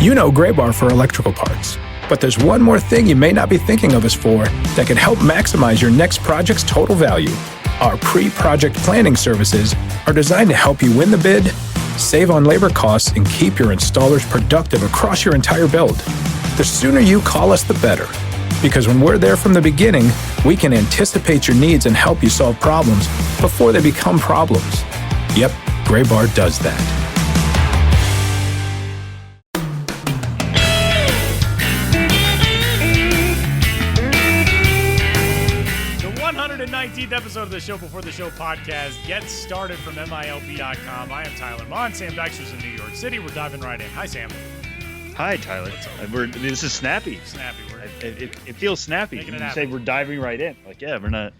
You know Gray Bar for electrical parts, but there's one more thing you may not be thinking of us for that can help maximize your next project's total value. Our pre-project planning services are designed to help you win the bid, save on labor costs, and keep your installers productive across your entire build. The sooner you call us, the better. Because when we're there from the beginning, we can anticipate your needs and help you solve problems before they become problems. Yep, Gray Bar does that. The 119th episode of the Show Before the Show podcast gets started from MILB.com. I am Tyler Mon. Sam Dykstra's in New York City. We're diving right in. Hi, Sam. Hi, Tyler. This is snappy. It feels snappy. When you say we're diving right in, like, yeah, we're not.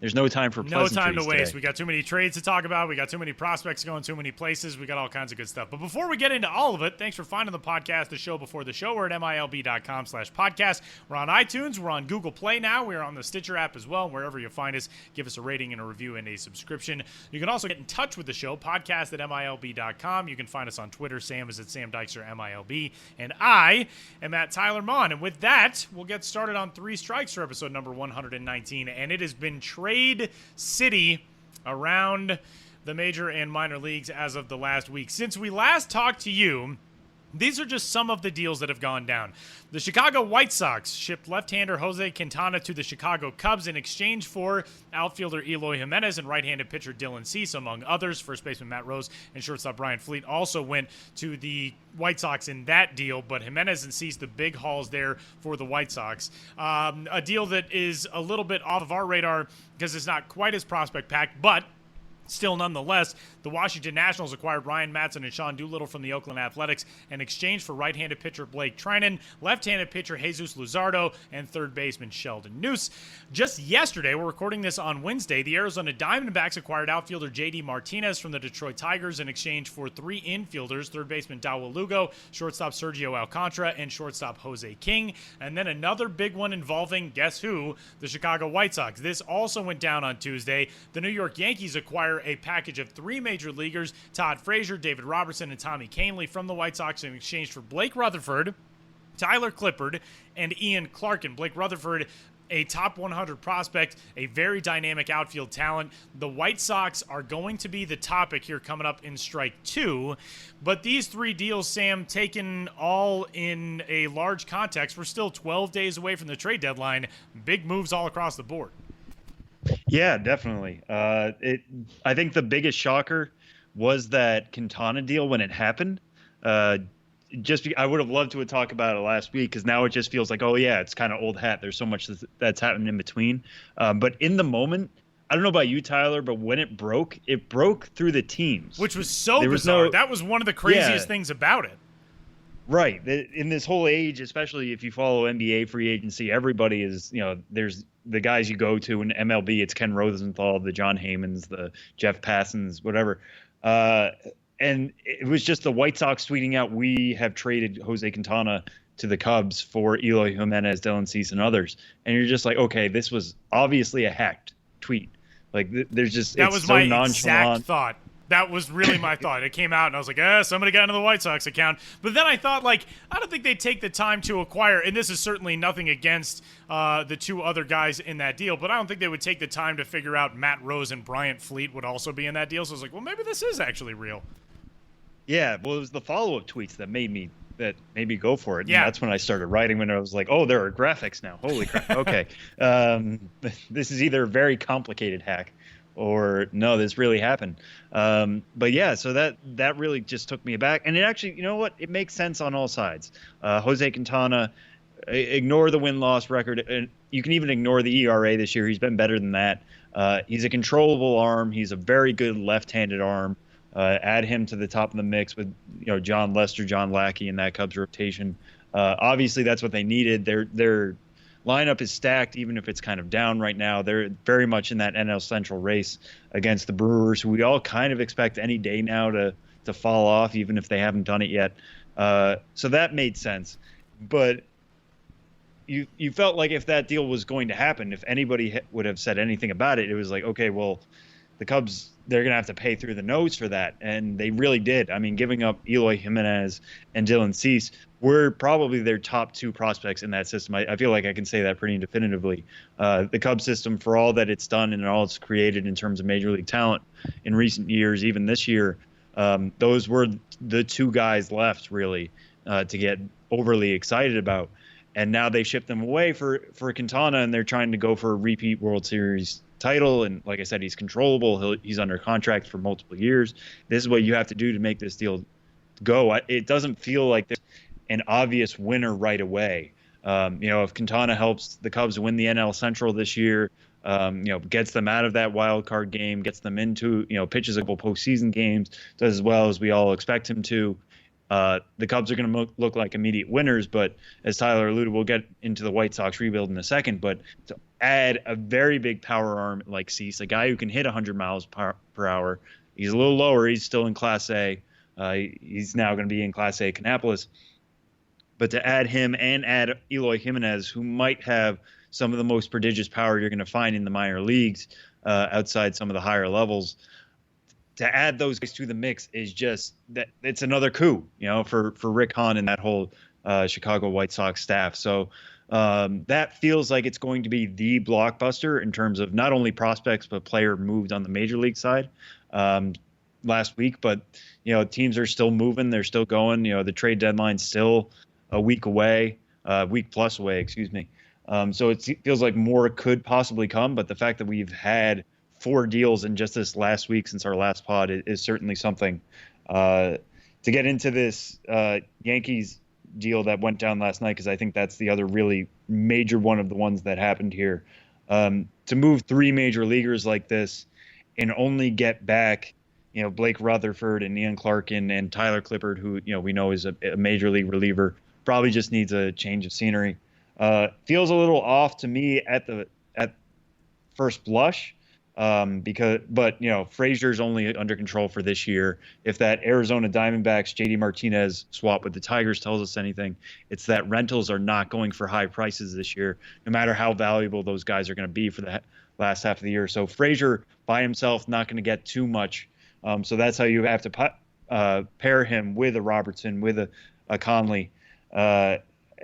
There's no time for pleasantries. No time to waste. Today. We got too many trades to talk about. We got too many prospects going too many places. We got all kinds of good stuff. But before we get into all of it, thanks for finding the podcast, The Show Before the Show. We're at MILB.com/podcast. We're on iTunes. We're on Google Play now. We're on the Stitcher app as well. Wherever you find us, give us a rating and a review and a subscription. You can also get in touch with the show, podcast at MILB.com. You can find us on Twitter. Sam is at Sam Dykstra, MILB. And I am at Tyler Mon. And with that, we'll get started on Three Strikes for episode number 119. And it has been Trade City around the major and minor leagues as of the last week. Since we last talked to you, these are just some of the deals that have gone down. The Chicago White Sox shipped left-hander Jose Quintana to the Chicago Cubs in exchange for outfielder Eloy Jimenez and right-handed pitcher Dylan Cease, among others. First baseman Matt Rose and shortstop Brian Fleet also went to the White Sox in that deal, but Jimenez and Cease, the big hauls there for the White Sox. A deal that is a little bit off of our radar because it's not quite as prospect-packed, but still, nonetheless, the Washington Nationals acquired Ryan Matson and Sean Doolittle from the Oakland Athletics in exchange for right-handed pitcher Blake Trinan, left-handed pitcher Jesus Luzardo, and third baseman Sheldon Noose. Just yesterday, we're recording this on Wednesday, the Arizona Diamondbacks acquired outfielder J.D. Martinez from the Detroit Tigers in exchange for three infielders, third baseman Dawel Lugo, shortstop Sergio Alcantara, and shortstop Jose King. And then another big one involving, guess who? The Chicago White Sox. This also went down on Tuesday. The New York Yankees acquire a package of three major leaguers, Todd Frazier, David Robertson, and Tommy Kahnle from the White Sox in exchange for Blake Rutherford, Tyler Clippard, and Ian Clarkin. Blake Rutherford, a top 100 prospect, a very dynamic outfield talent. The White Sox are going to be the topic here coming up in Strike 2. But these three deals, Sam, taken all in a large context, we're still 12 days away from the trade deadline. Big moves all across the board. Yeah, definitely. I think the biggest shocker was that Quintana deal when it happened. I would have loved to talk about it last week because now it just feels like, oh yeah, it's kind of old hat. There's so much that's happened in between. But in the moment, I don't know about you, Tyler, but when it broke through the teams, which was so bizarre. That was one of the craziest things about it. Right. In this whole age, especially if you follow NBA free agency, everybody is, there's the guys you go to in MLB. It's Ken Rosenthal, the John Heymans, the Jeff Passons, whatever. And it was just the White Sox tweeting out, we have traded Jose Quintana to the Cubs for Eloy Jimenez, Dylan Cease, and others. And you're just like, okay, this was obviously a hacked tweet. Like, there's just, that it's was so my nonchalant. Exact thought. That was really my thought. It came out, and I was like, somebody got into the White Sox account. But then I thought, I don't think they'd take the time to acquire, and this is certainly nothing against the two other guys in that deal, but I don't think they would take the time to figure out Matt Rose and Bryant Fleet would also be in that deal. So I was like, well, maybe this is actually real. Yeah, well, it was the follow-up tweets that made me go for it. Yeah. And that's when I started writing, when I was like, oh, there are graphics now. Holy crap. Okay. This is either a very complicated hack or no, this really happened. But yeah, so that really just took me aback. And it actually, you know what? It makes sense on all sides. Jose Quintana, ignore the win-loss record. And you can even ignore the ERA this year. He's been better than that. He's a controllable arm. He's a very good left-handed arm. Add him to the top of the mix with, John Lester, John Lackey in that Cubs rotation. Obviously, that's what they needed. Their lineup is stacked, even if it's kind of down right now. They're very much in that NL Central race against the Brewers, who we all kind of expect any day now to fall off, even if they haven't done it yet. So that made sense. But you felt like if that deal was going to happen, if anybody would have said anything about it, it was like, okay, well, the Cubs, they're going to have to pay through the nose for that. And they really did. I mean, giving up Eloy Jimenez and Dylan Cease were probably their top 2 prospects in that system. I feel like I can say that pretty definitively. The Cubs system, for all that it's done and all it's created in terms of major league talent in recent years, even this year, those were the 2 guys left really to get overly excited about. And now they shipped them away for Quintana, and they're trying to go for a repeat World Series title. And like I said, he's controllable. He's under contract for multiple years. This is what you have to do to make this deal go. It doesn't feel like there's an obvious winner right away. If Quintana helps the Cubs win the NL Central this year, gets them out of that wild card game, gets them into, pitches a couple postseason games, does as well as we all expect him to. The Cubs are going to look like immediate winners, but as Tyler alluded, we'll get into the White Sox rebuild in a second. But to add a very big power arm like Cease, a guy who can hit 100 miles per hour, he's a little lower. He's still in Class A. He's now going to be in Class A Kannapolis. But to add him and add Eloy Jimenez, who might have some of the most prodigious power you're going to find in the minor leagues outside some of the higher levels, to add those guys to the mix is just that it's another coup, for Rick Hahn and that whole Chicago White Sox staff. So that feels like it's going to be the blockbuster in terms of not only prospects, but player moved on the major league side last week. But, teams are still moving. They're still going. The trade deadline's still a week away, week plus away, excuse me. So it feels like more could possibly come. But the fact that we've had 4 deals in just this last week since our last pod is certainly something. To get into this Yankees deal that went down last night, because I think that's the other really major one of the ones that happened here. To move 3 major leaguers like this and only get back, Blake Rutherford and Ian Clarkin and Tyler Clippard, who we know is a major league reliever, probably just needs a change of scenery. Feels a little off to me at first blush. But Frazier's only under control for this year. If that Arizona Diamondbacks JD Martinez swap with the Tigers tells us anything, it's that rentals are not going for high prices this year, no matter how valuable those guys are going to be for the last half of the year. So Frazier by himself not going to get too much. So that's how you have to pair him with a Robertson, with a Conley.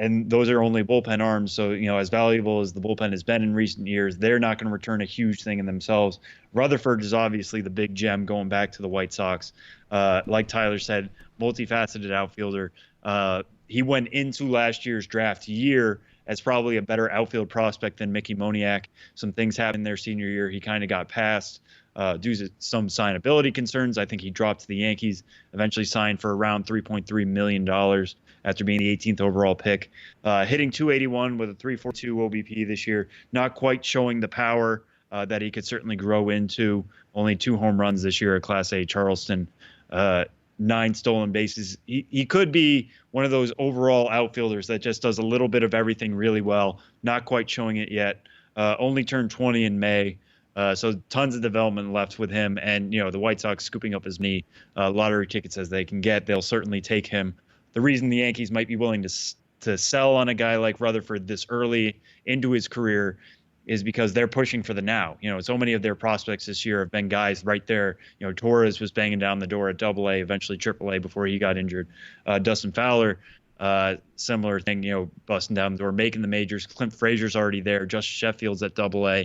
And those are only bullpen arms. So, as valuable as the bullpen has been in recent years, they're not going to return a huge thing in themselves. Rutherford is obviously the big gem going back to the White Sox. Like Tyler said, multifaceted outfielder. He went into last year's draft year as probably a better outfield prospect than Mickey Moniak. Some things happened their senior year. He kind of got passed due to some signability concerns. I think he dropped to the Yankees, eventually signed for around $3.3 million after being the 18th overall pick. Hitting .281 with a 3.42 OBP this year. Not quite showing the power that he could certainly grow into. Only 2 home runs this year at Class A Charleston. 9 stolen bases. He could be one of those overall outfielders that just does a little bit of everything really well. Not quite showing it yet. Only turned 20 in May. So tons of development left with him. And, the White Sox scooping up as many lottery tickets as they can get. They'll certainly take him. The reason the Yankees might be willing to sell on a guy like Rutherford this early into his career is because they're pushing for the now. So many of their prospects this year have been guys right there. Torres was banging down the door at AA, eventually AAA before he got injured. Dustin Fowler, similar thing, busting down the door, making the majors. Clint Frazier's already there. Justin Sheffield's at AA.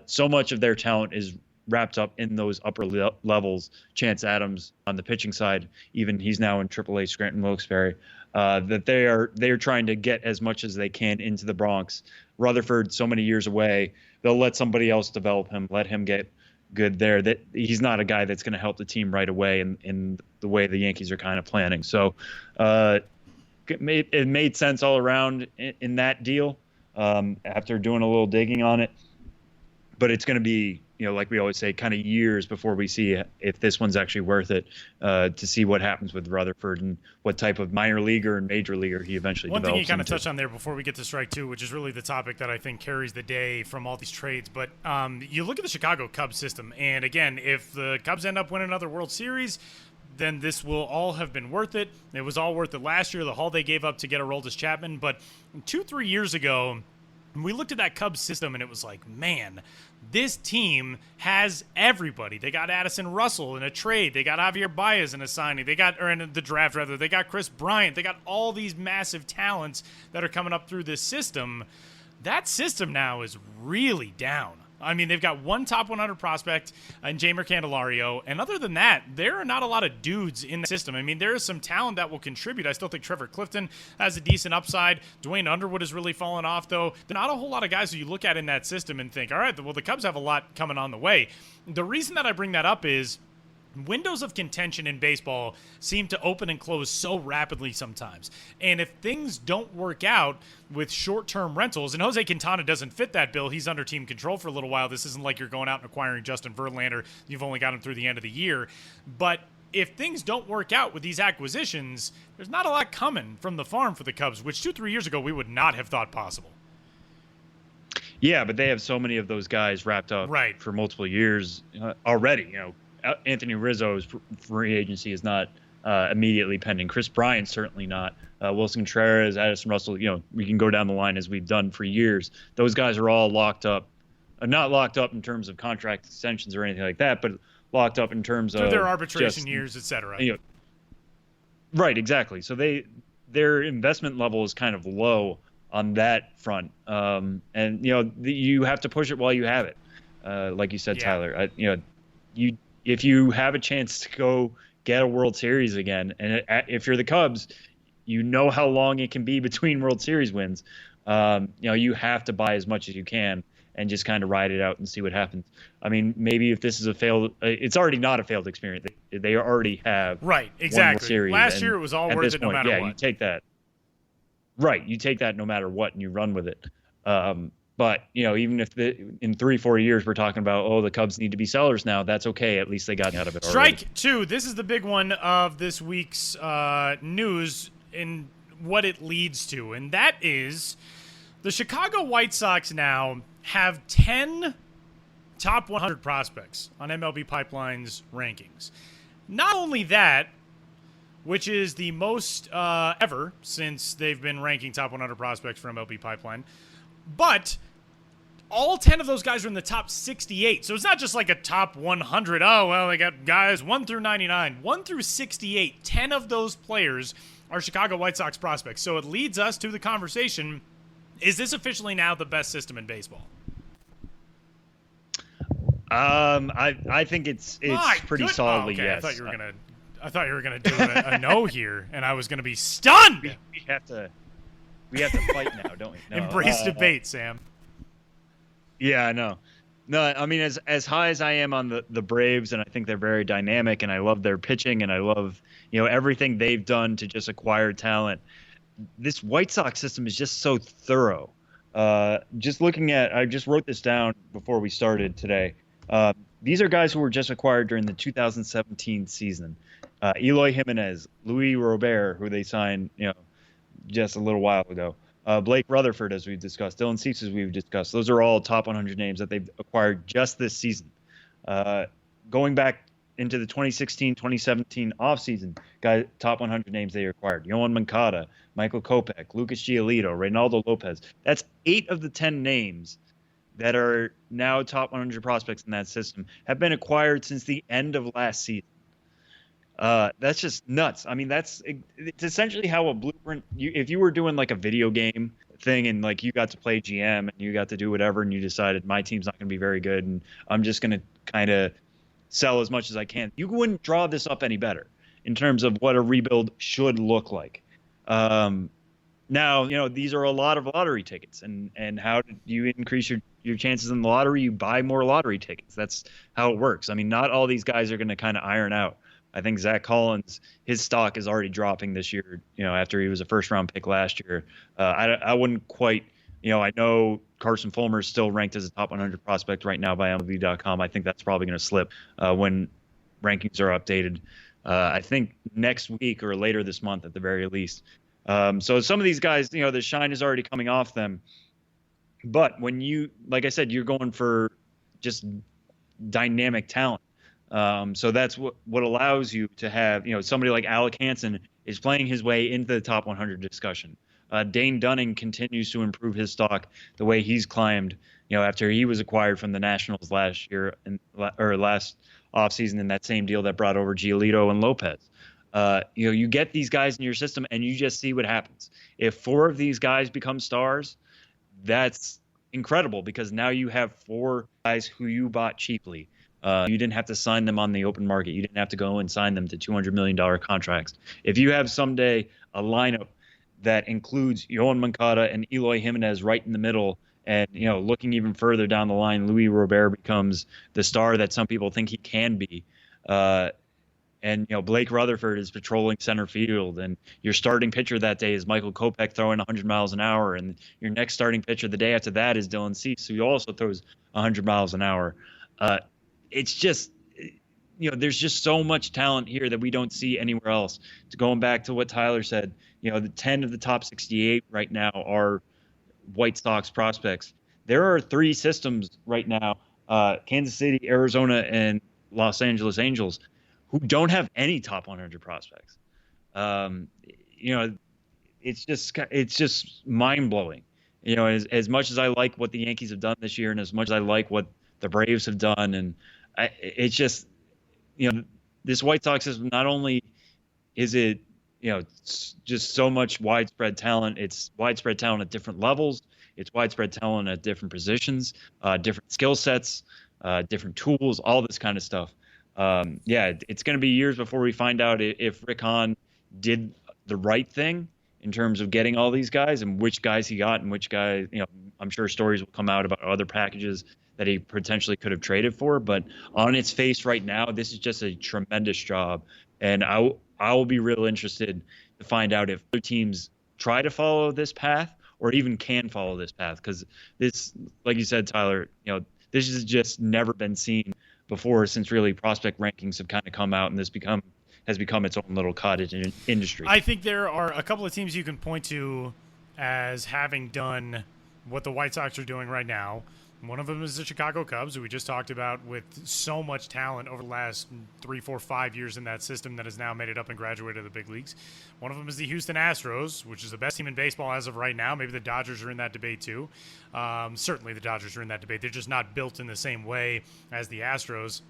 So much of their talent is wrapped up in those upper levels. Chance Adams on the pitching side, even he's now in AAA Scranton Wilkes-Barre, that they're trying to get as much as they can into the Bronx. Rutherford, so many years away, they'll let somebody else develop him, let him get good there. That he's not a guy that's going to help the team right away in the way the Yankees are kind of planning. So it made sense all around in that deal after doing a little digging on it. But it's going to be, like we always say, kind of years before we see if this one's actually worth it to see what happens with Rutherford and what type of minor leaguer and major leaguer he eventually develops. One thing you kind of into. touched on there before we get to strike 2, which is really the topic that I think carries the day from all these trades. But you look at the Chicago Cubs system, and again, if the Cubs end up winning another World Series, then this will all have been worth it. It was all worth it last year, the haul they gave up to get Aroldis Chapman. But 2-3 years ago, we looked at that Cubs system and it was like, man, this team has everybody. They got Addison Russell in a trade. They got Javier Baez in a signing. Or in the draft, rather. They got Chris Bryant. They got all these massive talents that are coming up through this system. That system now is really down. I mean, they've got one top 100 prospect in Jeimer Candelario, and other than that, there are not a lot of dudes in the system. I mean, there is some talent that will contribute. I still think Trevor Clifton has a decent upside. Dwayne Underwood has really fallen off, though. There are not a whole lot of guys who you look at in that system and think, all right, well, the Cubs have a lot coming on the way. The reason that I bring that up is windows of contention in baseball seem to open and close so rapidly sometimes. And if things don't work out with short-term rentals, and Jose Quintana doesn't fit that bill, he's under team control for a little while. This isn't like you're going out and acquiring Justin Verlander. You've only got him through the end of the year. But if things don't work out with these acquisitions, there's not a lot coming from the farm for the Cubs, which 2-3 years ago we would not have thought possible. Yeah, but they have so many of those guys wrapped up for multiple years already. Anthony Rizzo's free agency is not immediately pending. Chris Bryant certainly not. Wilson Contreras, Addison Russell. We can go down the line as we've done for years. Those guys are all locked up, not locked up in terms of contract extensions or anything like that, but locked up in terms of their arbitration years, et cetera. Right, exactly. So their investment level is kind of low on that front, and you have to push it while you have it. Like you said, Tyler. If you have a chance to go get a World Series again, and if you're the Cubs, you know how long it can be between World Series wins. You have to buy as much as you can and just kind of ride it out and see what happens. I mean, maybe if this is a failed, it's already not a failed experiment. They already have right, exactly. World Series. Last year it was all worth it no matter what. You take that. Right, you take that no matter what, and you run with it. But, even if in 3-4 years we're talking about, the Cubs need to be sellers now, that's okay. At least they got out of it already. Strike two. This is the big one of this week's news and what it leads to. And that is the Chicago White Sox now have 10 top 100 prospects on MLB Pipeline's rankings. Not only that, which is the most ever since they've been ranking top 100 prospects for MLB Pipeline, but all 10 of those guys are in the top 68. So it's not just like a top 100. Oh, well, they got guys 1 through 99. 1 through 68, 10 of those players are Chicago White Sox prospects. So it leads us to the conversation, is this officially now the best system in baseball? I think it's pretty solidly yes. I thought you were gonna do a no here, and I was gonna be stunned. We have to fight now, don't we? No, Embrace debate, Sam. Yeah, I know. No, I mean, as high as I am on the Braves, and I think they're very dynamic, and I love their pitching, and I love everything they've done to just acquire talent. This White Sox system is just so thorough. Just looking at, I just wrote this down before we started today. These are guys who were just acquired during the 2017 season. Eloy Jimenez, Luis Robert, who they signed, just a little while ago. Blake Rutherford, as we've discussed. Dylan Cease, as we've discussed. Those are all top 100 names that they've acquired just this season. Going back into the 2016-2017 offseason, top 100 names they acquired. Yohan Moncada, Michael Kopech, Lucas Giolito, Reynaldo Lopez. That's 8 of the 10 names that are now top 100 prospects in that system have been acquired since the end of last season. That's just nuts. I mean, it's essentially how a blueprint. If you were doing like a video game thing and like you got to play GM and you got to do whatever and you decided my team's not going to be very good and I'm just going to kind of sell as much as I can, you wouldn't draw this up any better in terms of what a rebuild should look like. Now, these are a lot of lottery tickets, and how do you increase your chances in the lottery? You buy more lottery tickets. That's how it works. I mean, not all these guys are going to kind of iron out. I think Zach Collins, his stock is already dropping this year, after he was a first-round pick last year. I wouldn't quite, I know Carson Fulmer is still ranked as a top 100 prospect right now by MLB.com. I think that's probably going to slip when rankings are updated. I think next week or later this month at the very least. So some of these guys, the shine is already coming off them. But when like I said, you're going for just dynamic talent. So that's what allows you to have, somebody like Alec Hansen is playing his way into the top 100 discussion. Dane Dunning continues to improve his stock the way he's climbed, after he was acquired from the Nationals last year or last offseason in that same deal that brought over Giolito and Lopez. You get these guys in your system and you just see what happens. If 4 of these guys become stars, that's incredible because now you have 4 guys who you bought cheaply. You didn't have to sign them on the open market. You didn't have to go and sign them to $200 million contracts. If you have someday a lineup that includes Yohan Moncada and Eloy Jimenez right in the middle, and looking even further down the line, Luis Robert becomes the star that some people think he can be. And Blake Rutherford is patrolling center field, and your starting pitcher that day is Michael Kopech throwing 100 miles an hour, and your next starting pitcher the day after that is Dylan Cease, who also throws 100 miles an hour. It's just, there's just so much talent here that we don't see anywhere else. Going back to what Tyler said, the 10 of the top 68 right now are White Sox prospects. There are 3 systems right now, Kansas City, Arizona, and Los Angeles Angels, who don't have any top 100 prospects. It's just mind blowing. As much as I like what the Yankees have done this year, and as much as I like what the Braves have done, and it's just, this White Sox system, not only is it, just so much widespread talent, it's widespread talent at different levels. It's widespread talent at different positions, different skill sets, different tools, all this kind of stuff. It's going to be years before we find out if Rick Hahn did the right thing in terms of getting all these guys and which guys he got and which guys, I'm sure stories will come out about other packages that he potentially could have traded for. But on its face right now, this is just a tremendous job. And I will be real interested to find out if other teams try to follow this path or even can follow this path. Because this, like you said, Tyler, this has just never been seen before since really prospect rankings have kind of come out, and this has become its own little cottage industry. I think there are a couple of teams you can point to as having done what the White Sox are doing right now. One of them is the Chicago Cubs, who we just talked about, with so much talent over the last 3, 4, 5 years in that system that has now made it up and graduated to the big leagues. One of them is the Houston Astros, which is the best team in baseball as of right now. Maybe the Dodgers are in that debate too. Certainly the Dodgers are in that debate. They're just not built in the same way as the Astros.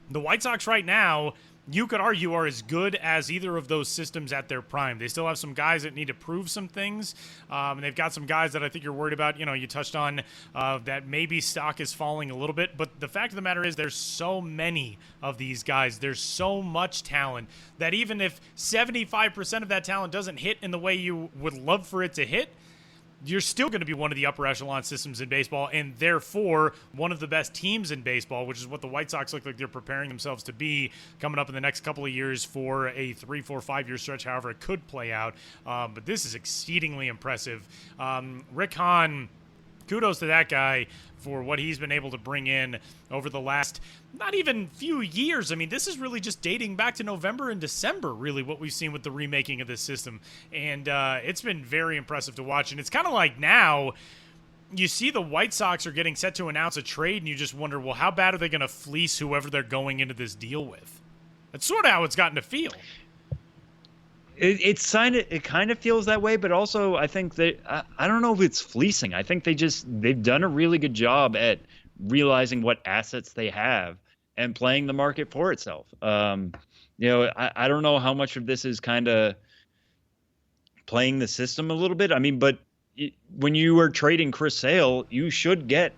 The White Sox right now, you could argue, are as good as either of those systems at their prime. They still have some guys that need to prove some things, and they've got some guys that I think you're worried about. You touched on that maybe stock is falling a little bit, but the fact of the matter is there's so many of these guys. There's so much talent that even if 75% of that talent doesn't hit in the way you would love for it to hit, you're still going to be one of the upper echelon systems in baseball, and therefore one of the best teams in baseball, which is what the White Sox look like they're preparing themselves to be coming up in the next couple of years for a 3, 4, 5 year stretch, however it could play out. But this is exceedingly impressive. Rick Hahn, kudos to that guy for what he's been able to bring in over the last not even few years. I mean, this is really just dating back to November and December, really, what we've seen with the remaking of this system. And it's been very impressive to watch. And it's kind of like now you see the White Sox are getting set to announce a trade, and you just wonder, well, how bad are they going to fleece whoever they're going into this deal with? That's sort of how it's gotten to feel. It kind of feels that way, but also I think that I don't know if it's fleecing. I think they've done a really good job at realizing what assets they have and playing the market for itself. I don't know how much of this is kind of playing the system a little bit. I mean, but when you are trading Chris Sale, you should get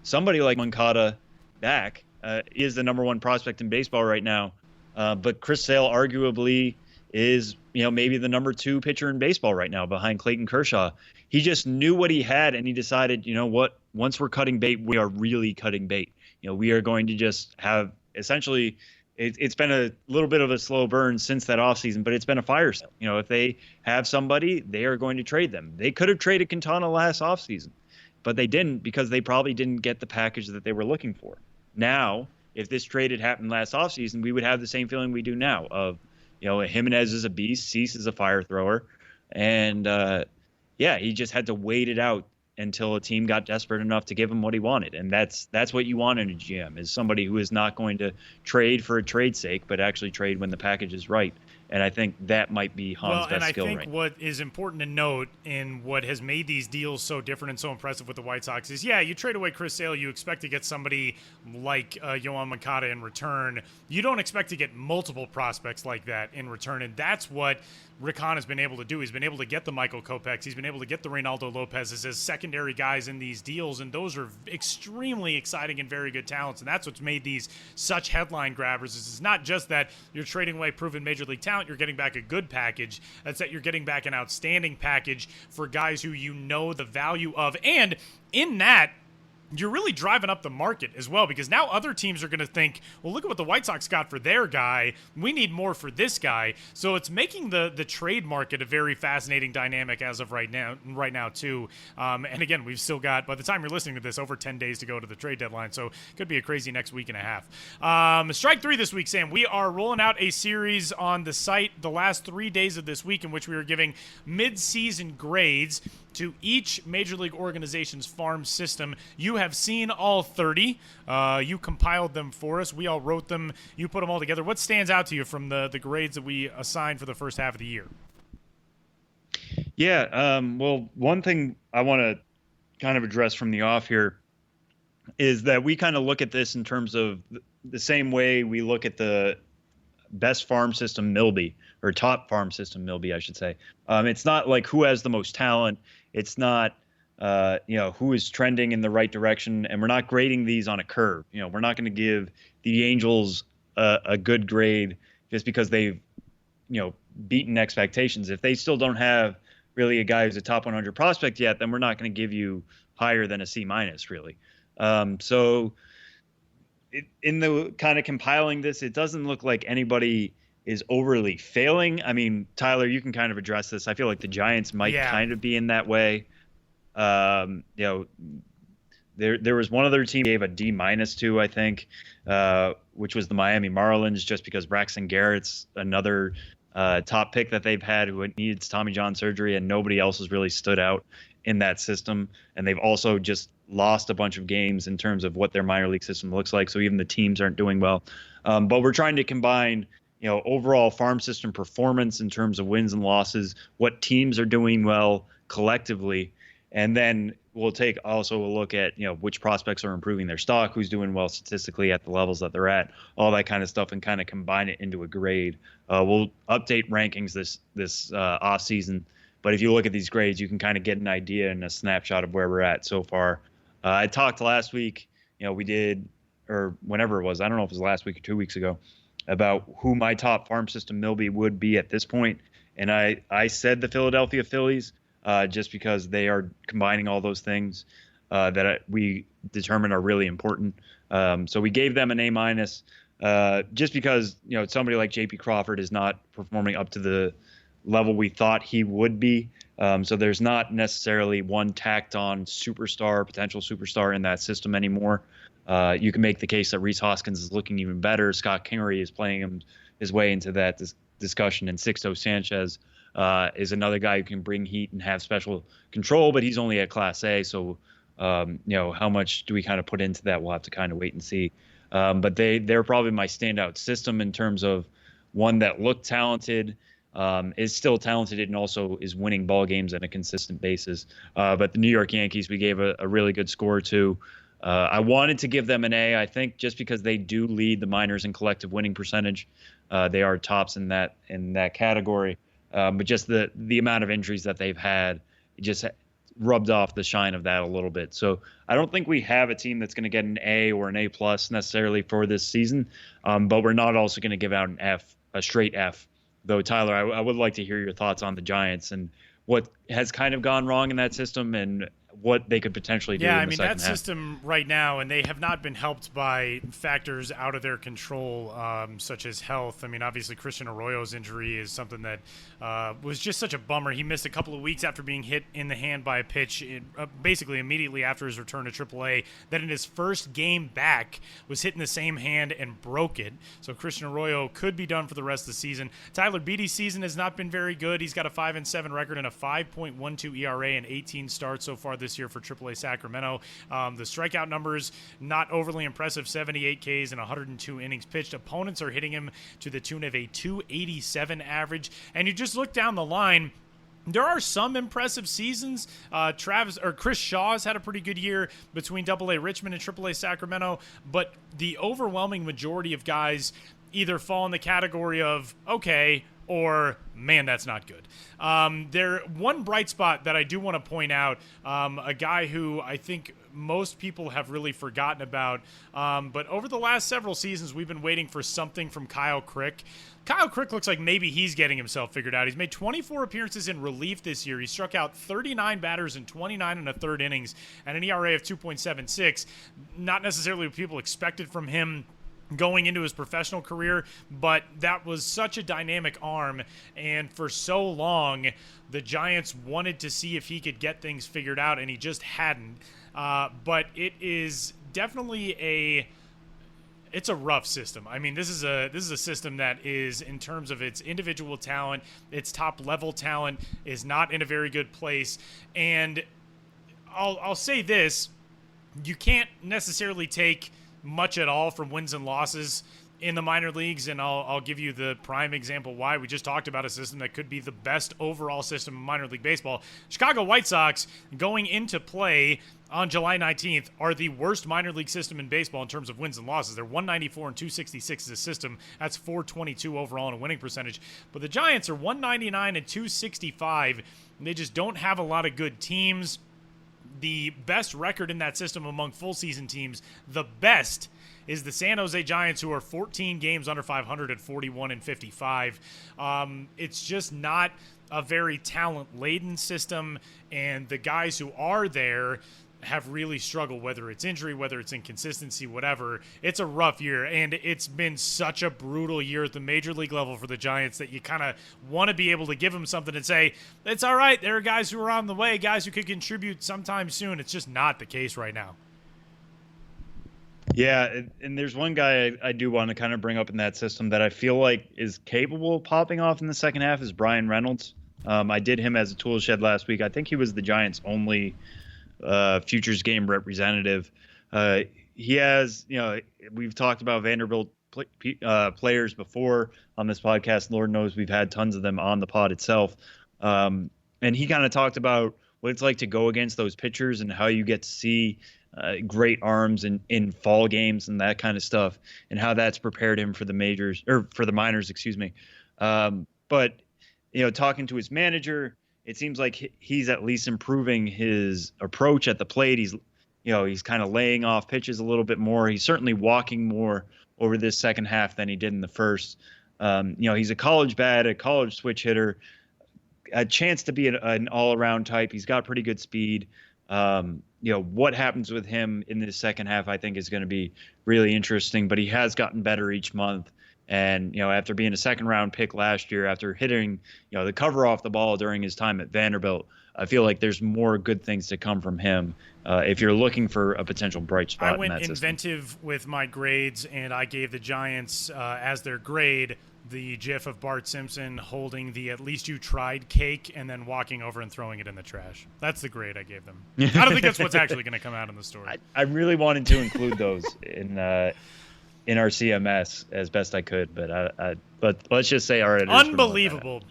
somebody like Moncada back. He is the number 1 prospect in baseball right now, but Chris Sale arguably is maybe the number 2 pitcher in baseball right now behind Clayton Kershaw. He just knew what he had, and he decided, what, once we're cutting bait, we are really cutting bait. We are going to just have essentially it's been a little bit of a slow burn since that offseason, but it's been a fire sale. If they have somebody, they are going to trade them. They could have traded Quintana last offseason, but they didn't because they probably didn't get the package that they were looking for. Now, if this trade had happened last offseason, we would have the same feeling we do now of, Jimenez is a beast, Cease is a fire thrower, and he just had to wait it out until a team got desperate enough to give him what he wanted. And that's what you want in a GM, is somebody who is not going to trade for a trade's sake, but actually trade when the package is right. And I think that might be Han's best skill and I think right. what is important to note in what has made these deals so different and so impressive with the White Sox is, yeah, you trade away Chris Sale, you expect to get somebody like Yohan Moncada in return. You don't expect to get multiple prospects like that in return, and that's what Rick Hahn has been able to do. He's been able to get the Michael Kopechs. He's been able to get the Reynaldo Lopez's as secondary guys in these deals, and those are extremely exciting and very good talents, and that's what's made these such headline grabbers. It's not just that you're trading away proven Major League talent, you're getting back a good package. That's that you're getting back an outstanding package for guys who you know the value of, and in that, you're really driving up the market as well, because now other teams are going to think, well, look at what the White Sox got for their guy. We need more for this guy. So it's making the trade market a very fascinating dynamic as of right now too. And again, we've still got, by the time you're listening to this, over 10 days to go to the trade deadline. So it could be a crazy next week and a half. Strike three this week, Sam. We are rolling out a series on the site the last 3 days of this week in which we are giving mid-season grades to each Major League organization's farm system. You have seen all 30. You compiled them for us. We all wrote them. You put them all together. What stands out to you from the grades that we assigned for the first half of the year? Yeah, well, one thing I want to kind of address from the off here is that we kind of look at this in terms of the same way we look at the best farm system Milby, or top farm system Milby, I should say. It's not like who has the most talent. It's not, who is trending in the right direction. And we're not grading these on a curve. We're not going to give the Angels a good grade just because they've, beaten expectations. If they still don't have really a guy who's a top 100 prospect yet, then we're not going to give you higher than a C minus, really. So in the kind of compiling this, it doesn't look like anybody is overly failing. I mean, Tyler, you can kind of address this. I feel like the Giants might kind of be in that way. There was one other team gave a D minus to, I think, which was the Miami Marlins, just because Braxton Garrett's another top pick that they've had who needs Tommy John surgery, and nobody else has really stood out in that system. And they've also just lost a bunch of games in terms of what their minor league system looks like. So even the teams aren't doing well. But we're trying to combine overall farm system performance in terms of wins and losses, what teams are doing well collectively, and then we'll take also a look at which prospects are improving their stock, who's doing well statistically at the levels that they're at, all that kind of stuff, and kind of combine it into a grade. We'll update rankings this off season, but if you look at these grades, you can kind of get an idea and a snapshot of where we're at so far. I talked last week, we did, or whenever it was, I don't know if it was last week or 2 weeks ago, about who my top farm system Milby would be at this point. And I said the Philadelphia Phillies, just because they are combining all those things that we determine are really important. So we gave them an A minus, just because, somebody like JP Crawford is not performing up to the level we thought he would be. So there's not necessarily one tacked on potential superstar in that system anymore. You can make the case that Rhys Hoskins is looking even better. Scott Kingery is playing his way into that discussion, and Sixto Sanchez is another guy who can bring heat and have special control, but he's only at Class A. So, how much do we kind of put into that? We'll have to kind of wait and see. But they're probably my standout system in terms of one that looked talented, is still talented, and also is winning ball games on a consistent basis. But the New York Yankees, we gave a really good score to. I wanted to give them an A, I think, just because they do lead the minors in collective winning percentage. They are tops in that category. But just the amount of injuries that they've had just rubbed off the shine of that a little bit. So I don't think we have a team that's going to get an A or an A plus necessarily for this season. But we're not also going to give out an F, a straight F. Though, Tyler, I would like to hear your thoughts on the Giants and what has kind of gone wrong in that system and what they could potentially do. Yeah, in the second that half. system right now, and they have not been helped by factors out of their control, such as health. I mean, obviously, Christian Arroyo's injury is something that was just such a bummer. He missed a couple of weeks after being hit in the hand by a pitch, basically immediately after his return to AAA. Then in his first game back, was hit in the same hand and broke it. So Christian Arroyo could be done for the rest of the season. Tyler Beattie's season has not been very good. He's got a 5-7 record and a 5.12 ERA and 18 starts so far this year for AAA Sacramento. The strikeout numbers, not overly impressive, 78 Ks and 102 innings pitched. Opponents are hitting him to the tune of a 287 average. And you just look down the line, there are some impressive seasons. Chris Shaw's had a pretty good year between AA Richmond and AAA Sacramento, but the overwhelming majority of guys either fall in the category of okay or man, that's not good. One bright spot that I do want to point out, a guy who I think most people have really forgotten about, but over the last several seasons, we've been waiting for something from Kyle Crick. Kyle Crick looks like maybe he's getting himself figured out. He's made 24 appearances in relief this year. He struck out 39 batters in 29 and a third innings and an ERA of 2.76. Not necessarily what people expected from him going into his professional career, but that was such a dynamic arm, and for so long the Giants wanted to see if he could get things figured out, and he just hadn't. But it is definitely it's a rough system. I mean, this is a system that is, in terms of its individual talent, its top level talent, is not in a very good place. And I'll say this: you can't necessarily take much at all from wins and losses in the minor leagues, and I'll give you the prime example why. We just talked about a system that could be the best overall system in minor league baseball. Chicago White Sox, going into play on July 19th, are the worst minor league system in baseball in terms of wins and losses. They're 194 and 266 as a system. That's 422 overall in a winning percentage. But the Giants are 199 and 265, and they just don't have a lot of good teams. The best record in that system among full season teams, the best, is the San Jose Giants, who are 14 games under 500 at 41 and 55. It's just not a very talent-laden system, and the guys who are there have really struggled, whether it's injury, whether it's inconsistency, whatever. It's a rough year, and it's been such a brutal year at the major league level for the Giants that you kind of want to be able to give them something and say, it's all right, there are guys who are on the way, guys who could contribute sometime soon. It's just not the case right now. Yeah, and there's one guy I do want to kind of bring up in that system that I feel like is capable of popping off in the second half is Brian Reynolds. I did him as a tool shed last week. I think he was the Giants' only futures game representative. He has, we've talked about Vanderbilt players before on this podcast. Lord knows we've had tons of them on the pod itself. And he kind of talked about what it's like to go against those pitchers and how you get to see great arms in fall games and that kind of stuff, and how that's prepared him for the majors, or for the minors, excuse me. But, talking to his manager, it seems like he's at least improving his approach at the plate. He's kind of laying off pitches a little bit more. He's certainly walking more over this second half than he did in the first. He's a college bat, a college switch hitter, a chance to be an all-around type. He's got pretty good speed. What happens with him in this second half, I think, is going to be really interesting. But he has gotten better each month. And, after being a second-round pick last year, after hitting, the cover off the ball during his time at Vanderbilt, I feel like there's more good things to come from him if you're looking for a potential bright spot in that system. I went inventive with my grades, and I gave the Giants, as their grade, the gif of Bart Simpson holding the "at least you tried" cake and then walking over and throwing it in the trash. That's the grade I gave them. I don't think that's what's actually going to come out in the story. I really wanted to include those in our CMS as best I could, but let's just say our editors unbelievable.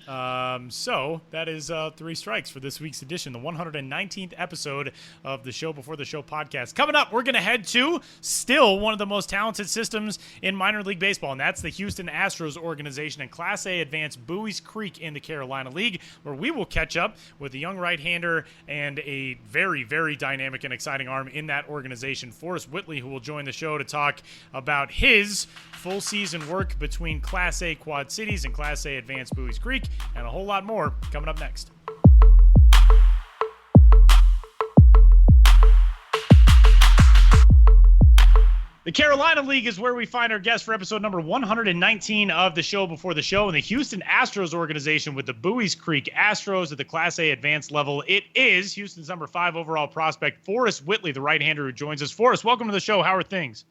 So that is 3 strikes for this week's edition, the 119th episode of the Show Before the Show podcast. Coming up, we're going to head to still one of the most talented systems in minor league baseball, and that's the Houston Astros organization and Class A advanced Buies Creek in the Carolina League, where we will catch up with a young right-hander and a very, very dynamic and exciting arm in that organization, Forrest Whitley, who will join the show to talk about his full season work between Class A Quad Cities and Class A Advanced Buies Creek, and a whole lot more coming up next. The Carolina League is where we find our guest for episode number 119 of the Show Before the Show, and the Houston Astros organization with the Buies Creek Astros at the Class A advanced level. It is Houston's number 5 overall prospect, Forrest Whitley, the right-hander who joins us. Forrest, welcome to the show. How are things?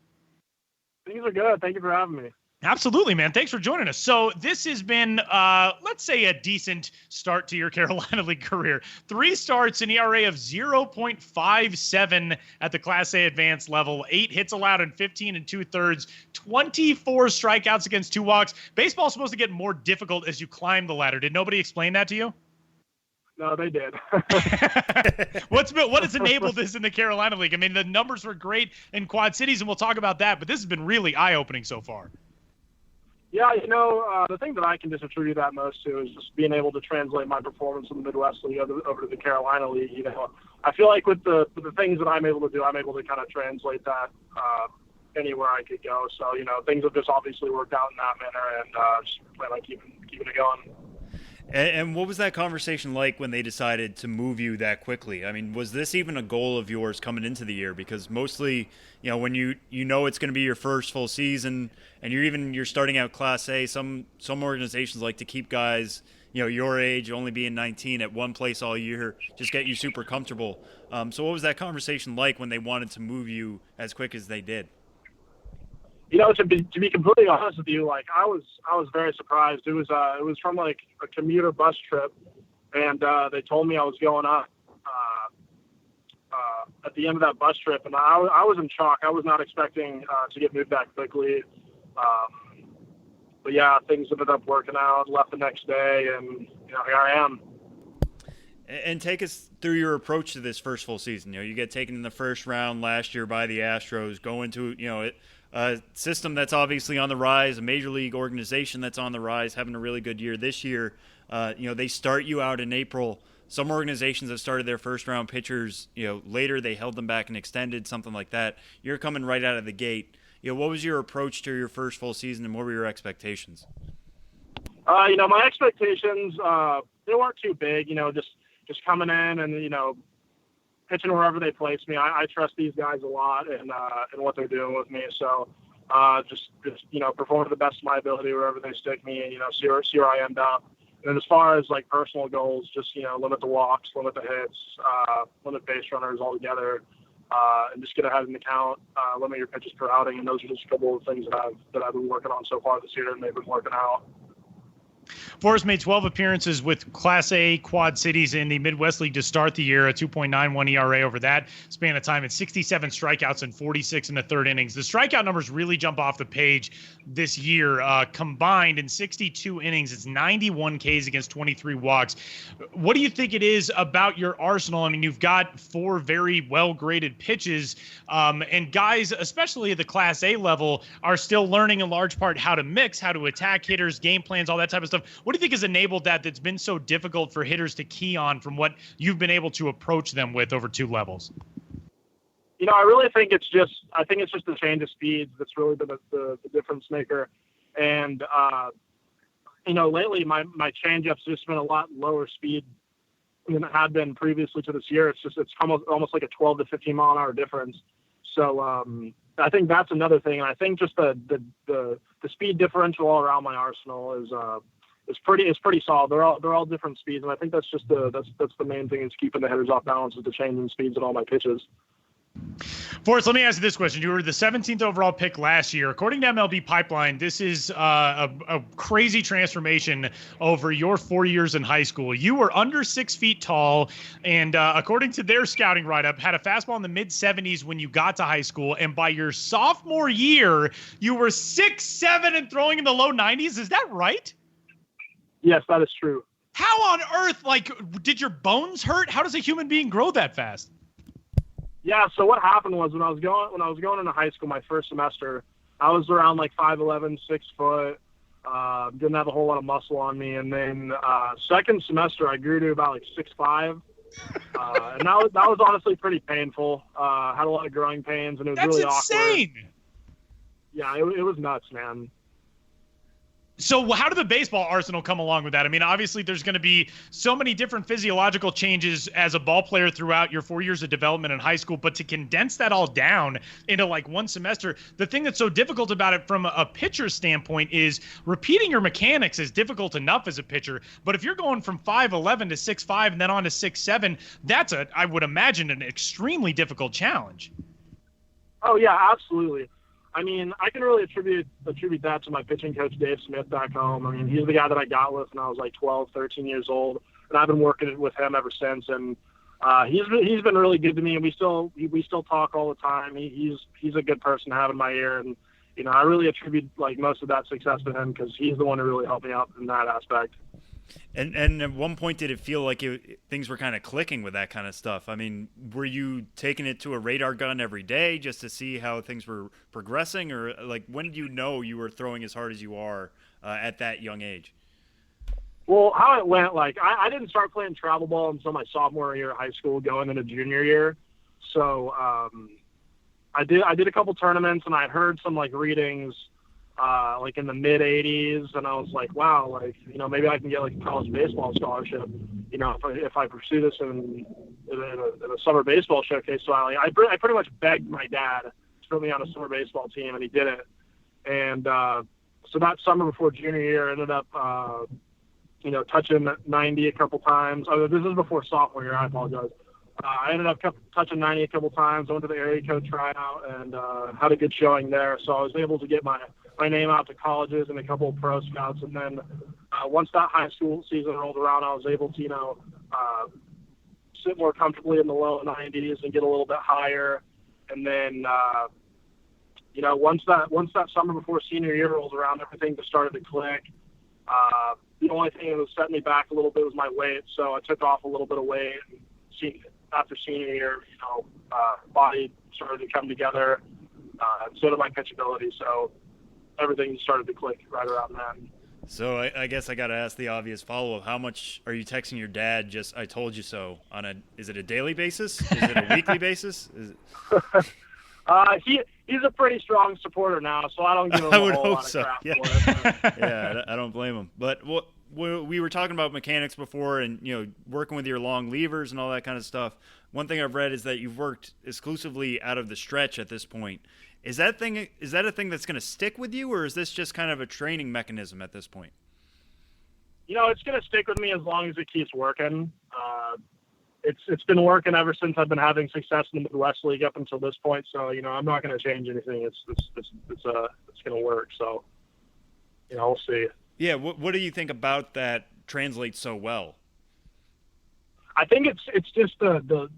Things are good. Thank you for having me. Absolutely, man. Thanks for joining us. So this has been, let's say, a decent start to your Carolina League career. 3 starts, an ERA of 0.57 at the Class A advanced level, 8 hits allowed in 15 2/3, 24 strikeouts against 2 walks. Baseball's supposed to get more difficult as you climb the ladder. Did nobody explain that to you? No, they did. What has enabled this in the Carolina League? I mean, the numbers were great in Quad Cities, and we'll talk about that, but this has been really eye-opening so far. Yeah, the thing that I can just attribute that most to is just being able to translate my performance in the Midwest League over to the Carolina League. I feel like with the things that I'm able to do, I'm able to kind of translate that anywhere I could go. So, things have just obviously worked out in that manner, and just plan on keeping it going. And what was that conversation like when they decided to move you that quickly? I mean, was this even a goal of yours coming into the year? Because mostly, when you know it's going to be your first full season and you're starting out Class A, some organizations like to keep guys, your age, only being 19, at one place all year, just get you super comfortable. So what was that conversation like when they wanted to move you as quick as they did? To be completely honest with you, like I was very surprised. It was from like a commuter bus trip, and they told me I was going up at the end of that bus trip, and I was in shock. I was not expecting to get moved that quickly. But yeah, things ended up working out. Left the next day, and here I am. And take us through your approach to this first full season. You get taken in the first round last year by the Astros, go into a system that's obviously on the rise, a major league organization that's on the rise, having a really good year this year. They start you out in April. Some organizations have started their first round pitchers, later they held them back and extended, something like that. You're coming right out of the gate. What was your approach to your first full season, and what were your expectations? My expectations, they weren't too big, just coming in and, pitching wherever they place me. I trust these guys a lot and what they're doing with me. So just perform to the best of my ability wherever they stick me, and see where I end up. And then as far as like personal goals, just limit the walks, limit the hits, limit base runners altogether, and just get ahead in the count, limit your pitches per outing. And those are just a couple of things that I've been working on so far this year, and they've been working out. Forrest made 12 appearances with Class A Quad Cities in the Midwest League to start the year, a 2.91 ERA over that span of time, and 67 strikeouts and 46 in the third innings. The strikeout numbers really jump off the page this year. Combined in 62 innings, it's 91 Ks against 23 walks. What do you think it is about your arsenal? I mean, you've got 4 very well-graded pitches, and guys, especially at the Class A level, are still learning in large part how to mix, how to attack hitters, game plans, all that type of stuff. What do you think has enabled that's been so difficult for hitters to key on from what you've been able to approach them with over 2 levels? I really think it's just the change of speeds that's really been the difference maker. And, lately my changeup's just been a lot lower speed than it had been previously to this year. It's almost like a 12 to 15 mile an hour difference. So I think that's another thing. And I think just the speed differential all around my arsenal is pretty solid. They're all different speeds, and I think that's just that's the main thing is keeping the hitters off balance, is the change in speeds in all my pitches. Forrest, let me ask you this question. You were the 17th overall pick last year. According to MLB Pipeline, this is a crazy transformation over your 4 years in high school. You were under 6 feet tall, and according to their scouting write-up, had a fastball in the mid-70s when you got to high school, and by your sophomore year, you were 6'7" and throwing in the low 90s. Is that right? Yes, that is true. How on earth, did your bones hurt? How does a human being grow that fast? Yeah, so what happened was when I was going into high school my first semester, I was around 5'11", 6 foot, didn't have a whole lot of muscle on me, and then second semester I grew to about 6'5", and that was honestly pretty painful. Had a lot of growing pains, and it was really awkward. That's insane. Yeah, it was nuts, man. So how did the baseball arsenal come along with that? I mean, obviously there's going to be so many different physiological changes as a ball player throughout your 4 years of development in high school, but to condense that all down into one semester, the thing that's so difficult about it from a pitcher's standpoint is repeating your mechanics is difficult enough as a pitcher. But if you're going from 5'11" to 6'5" and then on to 6'7", that's I would imagine, an extremely difficult challenge. Oh yeah, absolutely. I mean, I can really attribute that to my pitching coach, Dave Smith, back home. I mean, he's the guy that I got with when I was like 12, 13 years old, and I've been working with him ever since. And he's been really good to me, and we still talk all the time. He's a good person to have in my ear, and you know, I really attribute like most of that success to him because he's the one who really helped me out in that aspect. And at one point, did it feel like things were kind of clicking with that kind of stuff? I mean, were you taking it to a radar gun every day just to see how things were progressing? Or, like, when did you know you were throwing as hard as you are at that young age? Well, how it went, like, I didn't start playing travel ball until my sophomore year of high school going into junior year. So I did a couple tournaments, and I heard some, like, readings like in the mid 80s, and I was like, wow, like, you know, maybe I can get like a college baseball scholarship, you know, if I pursue this in a summer baseball showcase. So I pretty much begged my dad to put me on a summer baseball team, and he did it. And so that summer before junior year, I ended up, you know, touching 90 a couple times. Oh, this is before sophomore year. I apologize. I ended up touching 90 a couple times. I went to the area code tryout and had a good showing there. So I was able to get my name out to colleges and a couple of pro scouts. And then once that high school season rolled around, I was able to, you know, sit more comfortably in the low 90s and get a little bit higher. And then, you know, once that summer before senior year rolled around, everything just started to click. The only thing that was setting me back a little bit was my weight. So I took off a little bit of weight. And after senior year, you know, body started to come together. So did my pitchability. So everything started to click right around then. So I guess I got to ask the obvious follow-up. How much are you texting your dad just, I told you so, is it a daily basis? Is it a weekly basis? He's a pretty strong supporter now, so I don't give him I a would whole hope lot so. of crap Yeah. for it. Yeah, I don't blame him. But we were talking about mechanics before and, you know, working with your long levers and all that kind of stuff. One thing I've read is that you've worked exclusively out of the stretch at this point. Is that a thing that's going to stick with you, or is this just kind of a training mechanism at this point? You know, it's going to stick with me as long as it keeps working. It's been working ever since I've been having success in the Midwest League up until this point. So, you know, I'm not going to change anything. It's going to work. So, you know, we'll see. Yeah. What do you think about that translates so well? I think it's just the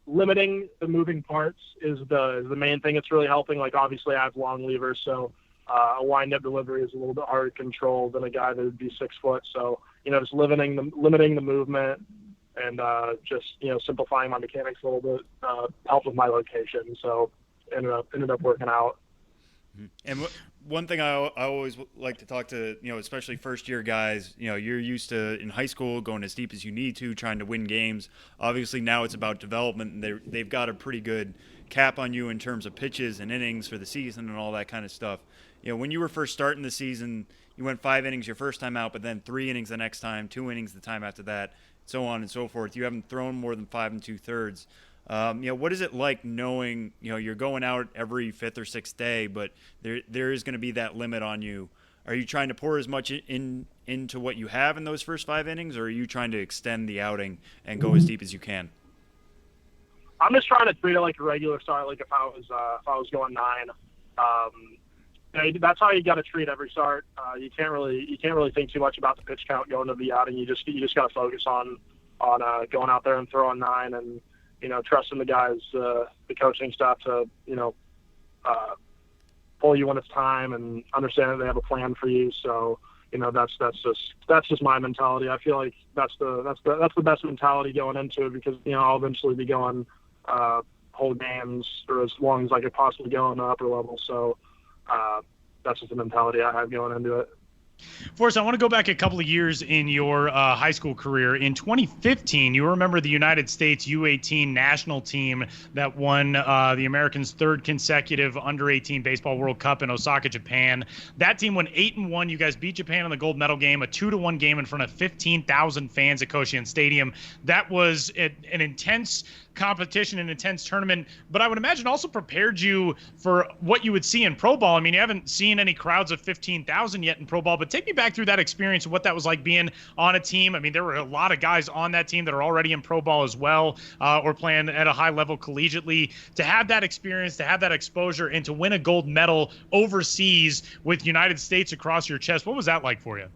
limiting the moving parts is the main thing. It's really helping. Like, obviously I have long levers, so a wind-up delivery is a little bit harder to control than a guy that would be 6 foot. So, you know, just limiting the movement and just, you know, simplifying my mechanics a little bit helped with my location. So ended up working out. And one thing I always like to talk to, you know, especially first-year guys, you know, you're used to, in high school, going as deep as you need to, trying to win games. Obviously, now it's about development, and they've got a pretty good cap on you in terms of pitches and innings for the season and all that kind of stuff. You know, when you were first starting the season, you went 5 innings your first time out, but then 3 innings the next time, 2 innings the time after that, so on and so forth. You haven't thrown more than 5 2/3. You know, what is it like knowing, you know, you're going out every 5th or 6th day, but there is going to be that limit on you? Are you trying to pour as much into what you have in those first 5 innings, or are you trying to extend the outing and go as deep as you can? I'm just trying to treat it like a regular start, like if I was going 9. You know, that's how you got to treat every start. You can't really think too much about the pitch count going to the outing. You just got to focus on going out there and throwing 9 and, you know, trusting the guys, the coaching staff to, you know, pull you when it's time and understand that they have a plan for you. So, you know, that's just my mentality. I feel like that's the best mentality going into it because, you know, I'll eventually be going whole games or as long as I could possibly go in the upper level. So that's just the mentality I have going into it. Forrest, I want to go back a couple of years in your high school career. In 2015, you remember the United States U18 national team that won the Americans' 3rd consecutive Under-18 Baseball World Cup in Osaka, Japan. That team went 8-1. You guys beat Japan in the gold medal game, a 2-1 game in front of 15,000 fans at Koshien Stadium. That was an intense competition, an intense tournament, but I would imagine also prepared you for what you would see in pro ball. I mean, you haven't seen any crowds of 15,000 yet in pro ball, but But take me back through that experience, what that was like being on a team. I mean, there were a lot of guys on that team that are already in pro ball as well, or playing at a high level collegiately. To have that experience, to have that exposure, and to win a gold medal overseas with United States across your chest, what was that like for you?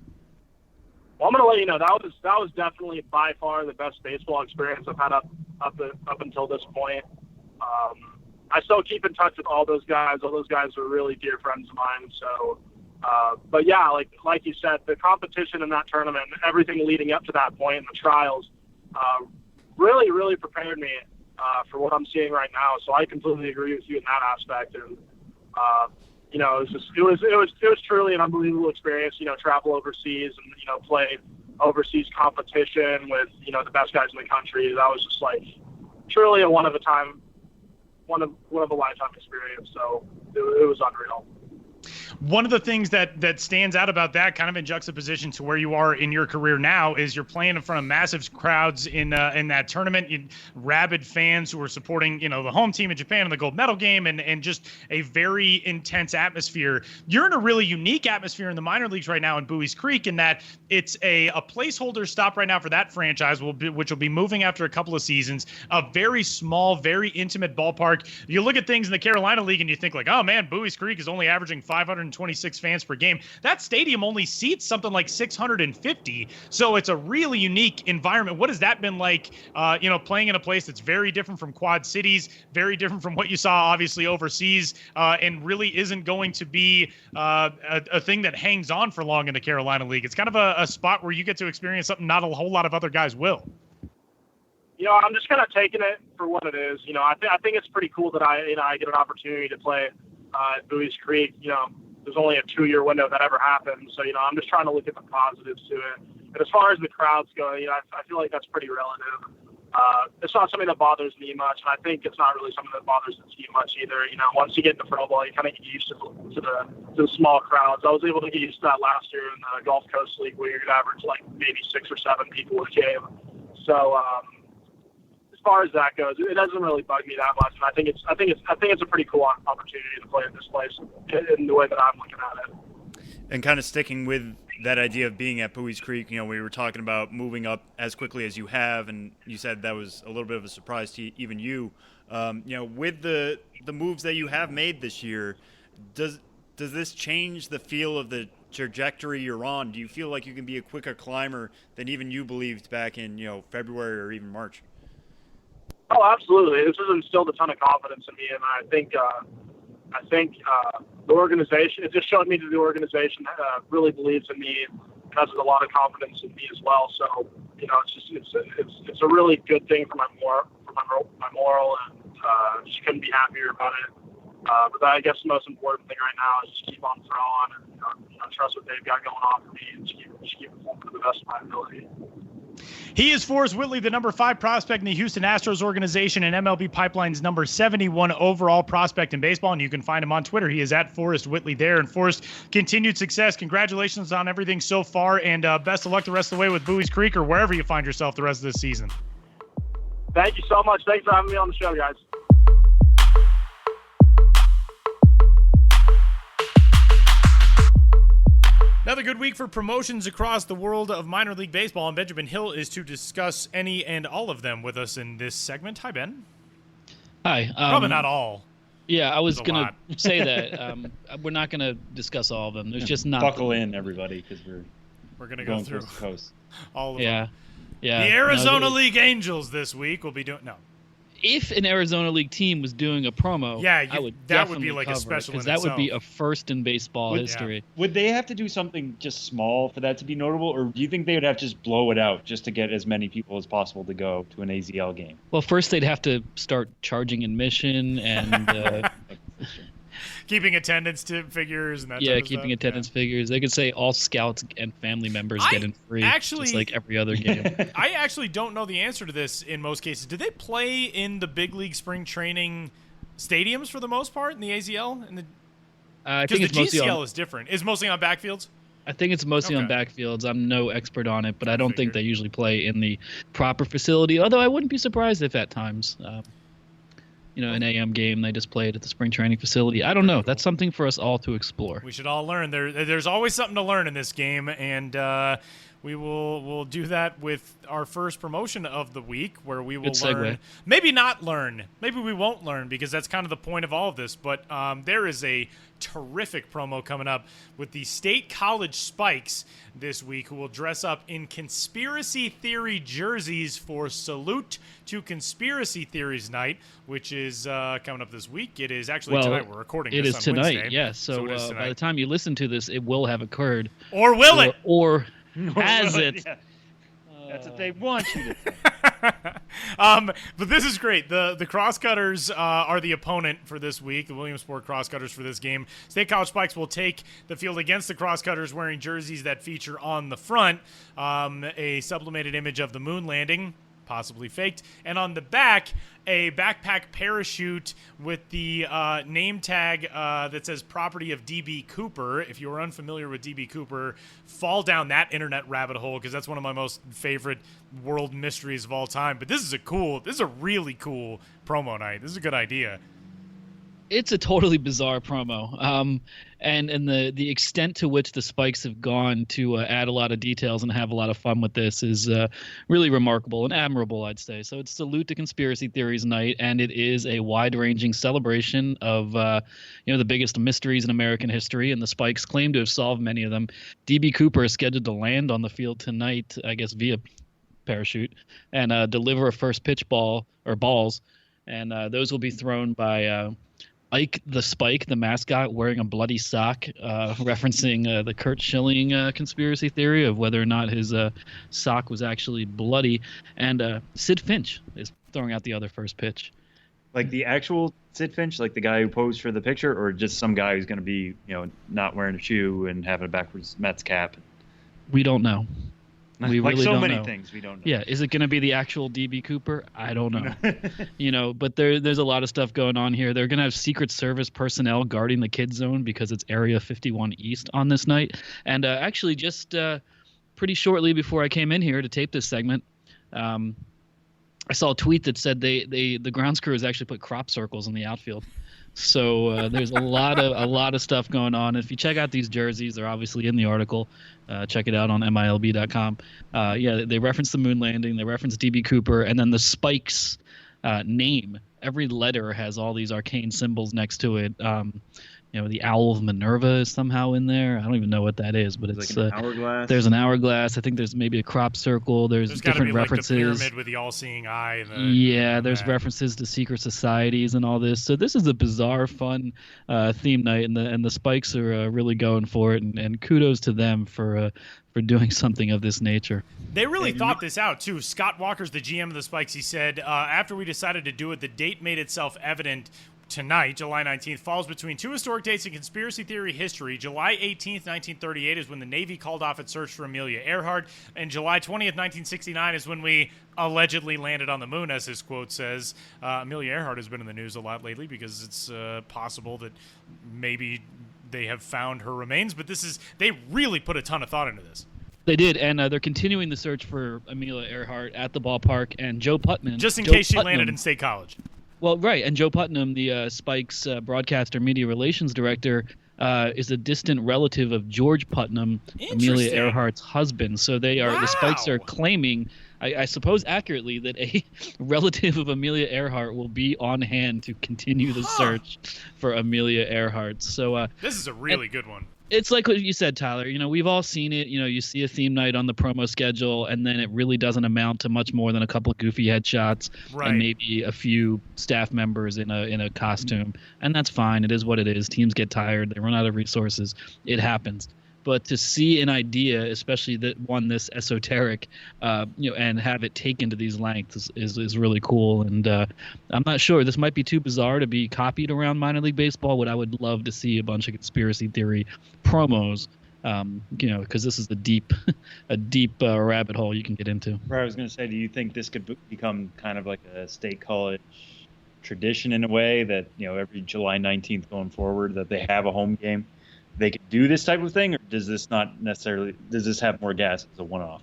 Well, I'm going to let you know that was definitely by far the best baseball experience I've had up until this point. I still keep in touch with all those guys. All those guys are really dear friends of mine. So, but yeah, like you said, the competition in that tournament, everything leading up to that point, and the trials, really, really prepared me for what I'm seeing right now. So I completely agree with you in that aspect. And you know, it was truly an unbelievable experience. You know, travel overseas and play overseas competition with the best guys in the country. That was just like truly a one of a lifetime experience. So it was unreal. One of the things that stands out about that, kind of in juxtaposition to where you are in your career now, is you're playing in front of massive crowds in that tournament, rabid fans who are supporting the home team in Japan in the gold medal game, and just a very intense atmosphere. You're in a really unique atmosphere in the minor leagues right now in Bowie's Creek, in that it's a placeholder stop right now for that franchise, which will be moving after a couple of seasons. A very small, very intimate ballpark. You look at things in the Carolina League and you think like, oh man, Bowie's Creek is only averaging 526 fans per game. That stadium only seats something like 650. So it's a really unique environment. What has that been like, playing in a place that's very different from Quad Cities, very different from what you saw obviously overseas, and really isn't going to be a thing that hangs on for long in the Carolina League. It's kind of a spot where you get to experience something not a whole lot of other guys will. I'm just kind of taking it for what it is. I think it's pretty cool that I get an opportunity to play at Bowie's Creek. There's only a 2-year window that ever happened. So, I'm just trying to look at the positives to it. And as far as the crowds go, I feel like that's pretty relative. It's not something that bothers me much, and I think it's not really something that bothers the team much either. Once you get into pro ball, you kind of get used to the small crowds. I was able to get used to that last year in the Gulf Coast League, where you could average like maybe 6 or 7 people a game. So as far as that goes, it doesn't really bug me that much, and I think it's a pretty cool opportunity to play at this place in the way that I'm looking at it. And kind of sticking with that idea of being at Bowie's Creek, we were talking about moving up as quickly as you have, and you said that was a little bit of a surprise to even you. With the moves that you have made this year, does this change the feel of the trajectory you're on? Do you feel like you can be a quicker climber than even you believed back in February or even March? Oh, absolutely. This has instilled a ton of confidence in me, and I think the organization, it just showed me that the organization really believes in me and has a lot of confidence in me as well. So, it's a really good thing for my moral, and just couldn't be happier about it. But I guess the most important thing right now is just keep on throwing and trust what they've got going on for me, and just keep performing to the best of my ability. He is Forrest Whitley, the number 5 prospect in the Houston Astros organization and MLB Pipeline's number 71 overall prospect in baseball. And you can find him on Twitter. He is at Forrest Whitley there. And Forrest, continued success. Congratulations on everything so far. And best of luck the rest of the way with Bowie's Creek or wherever you find yourself the rest of this season. Thank you so much. Thanks for having me on the show, guys. Another good week for promotions across the world of minor league baseball, and Benjamin Hill is to discuss any and all of them with us in this segment. Hi, Ben. Hi. Probably not all. Yeah, I was going to say that. We're not going to discuss all of them. There's just not. Buckle in, everybody, because we're going to go through coast. all of them. Yeah. The Arizona League Angels this week will be doing If an Arizona League team was doing a promo, that would be like a special, because that would be a first in baseball history. Yeah. Would they have to do something just small for that to be notable, or do you think they would have to just blow it out just to get as many people as possible to go to an AZL game? Well, first they'd have to start charging admission and keeping attendance figures and that. Yeah, keeping attendance figures. They could say all scouts and family members get in free, just like every other game. I actually don't know the answer to this in most cases. Do they play in the big league spring training stadiums for the most part in the AZL? I think it's the GCL is different. Is mostly on backfields? I think it's mostly on backfields. I'm no expert on it, but I don't think they usually play in the proper facility, although I wouldn't be surprised if at times. an AM game they just played at the spring training facility. I don't know. That's something for us all to explore. We should all learn. There's always something to learn in this game, and we'll do that with our first promotion of the week, where we will learn. Maybe not learn. Maybe we won't learn, because that's kind of the point of all of this. But there is a terrific promo coming up with the State College Spikes this week, who will dress up in conspiracy theory jerseys for Salute to Conspiracy Theories Night, which is coming up this week. It is actually tonight. We're recording this on Wednesday. It is tonight, yes. So by the time you listen to this, it will have occurred. Or will it? Or has it? Yeah. That's what they want you to think. But this is great. The Crosscutters are the opponent for this week, the Williamsport Crosscutters for this game. State College Spikes will take the field against the Crosscutters wearing jerseys that feature on the front a sublimated image of the moon landing, possibly faked, and on the back, a backpack parachute with the name tag that says property of D.B. Cooper. If you are unfamiliar with D.B. Cooper, fall down that internet rabbit hole, because that's one of my most favorite world mysteries of all time. But this is a really cool promo night. This is a good idea. It's a totally bizarre promo, and the extent to which the Spikes have gone to add a lot of details and have a lot of fun with this is really remarkable and admirable, I'd say. So it's Salute to Conspiracy Theories Night, and it is a wide-ranging celebration of the biggest mysteries in American history, and the Spikes claim to have solved many of them. D.B. Cooper is scheduled to land on the field tonight, I guess via parachute, and deliver a first pitch balls, and those will be thrown by Ike the Spike, the mascot, wearing a bloody sock, referencing the Kurt Schilling conspiracy theory of whether or not his sock was actually bloody. And Sid Finch is throwing out the other first pitch. Like the actual Sid Finch, like the guy who posed for the picture, or just some guy who's going to be, not wearing a shoe and having a backwards Mets cap? We don't know. We like really so don't many know. Things we don't know. Yeah, is it going to be the actual DB Cooper? I don't know. But there's a lot of stuff going on here. They're going to have Secret Service personnel guarding the kid zone because it's Area 51 East on this night. And actually, just pretty shortly before I came in here to tape this segment, I saw a tweet that said the grounds crew has actually put crop circles in the outfield. So there's a lot of stuff going on. If you check out these jerseys, they're obviously in the article. Check it out on MILB.com. They reference the moon landing. They reference D.B. Cooper, and then the Spikes name. Every letter has all these arcane symbols next to it. The Owl of Minerva is somehow in there. I don't even know what that is, but it's like an hourglass. There's an hourglass. I think there's maybe a crop circle. There's different references. Like the pyramid with the all-seeing eye. There's references to secret societies and all this. So this is a bizarre, fun theme night, and the Spikes are really going for it. And kudos to them for doing something of this nature. They really thought this out, too. Scott Walker's the GM of the Spikes. He said, after we decided to do it, the date made itself evident. Tonight, July 19th, falls between two historic dates in conspiracy theory history. July 18th, 1938 is when the Navy called off its search for Amelia Earhart, and July 20th, 1969 is when we allegedly landed on the moon, as his quote says. Amelia Earhart has been in the news a lot lately because it's possible that maybe they have found her remains, but they really put a ton of thought into this. They did, and they're continuing the search for Amelia Earhart at the ballpark, and Joe Putnam. Just in case she landed in State College. Well, right, and Joe Putnam, the Spikes broadcaster media relations director, is a distant relative of George Putnam, Amelia Earhart's husband. So they are the Spikes are claiming, I suppose accurately, that a relative of Amelia Earhart will be on hand to continue the search for Amelia Earhart. So this is a really good one. It's like what you said, Tyler. We've all seen it. You see a theme night on the promo schedule, and then it really doesn't amount to much more than a couple of goofy headshots and maybe a few staff members in a costume. And that's fine. It is what it is. Teams get tired. They run out of resources. It happens. But to see an idea, especially that one this esoteric, and have it taken to these lengths is really cool. And I'm not sure. This might be too bizarre to be copied around minor league baseball. But I would love to see a bunch of conspiracy theory promos, because this is a deep rabbit hole you can get into. Right, I was going to say, do you think this could become kind of like a state college tradition in a way that every July 19th going forward that they have a home game? They could do this type of thing, or does this have more gas as a one-off?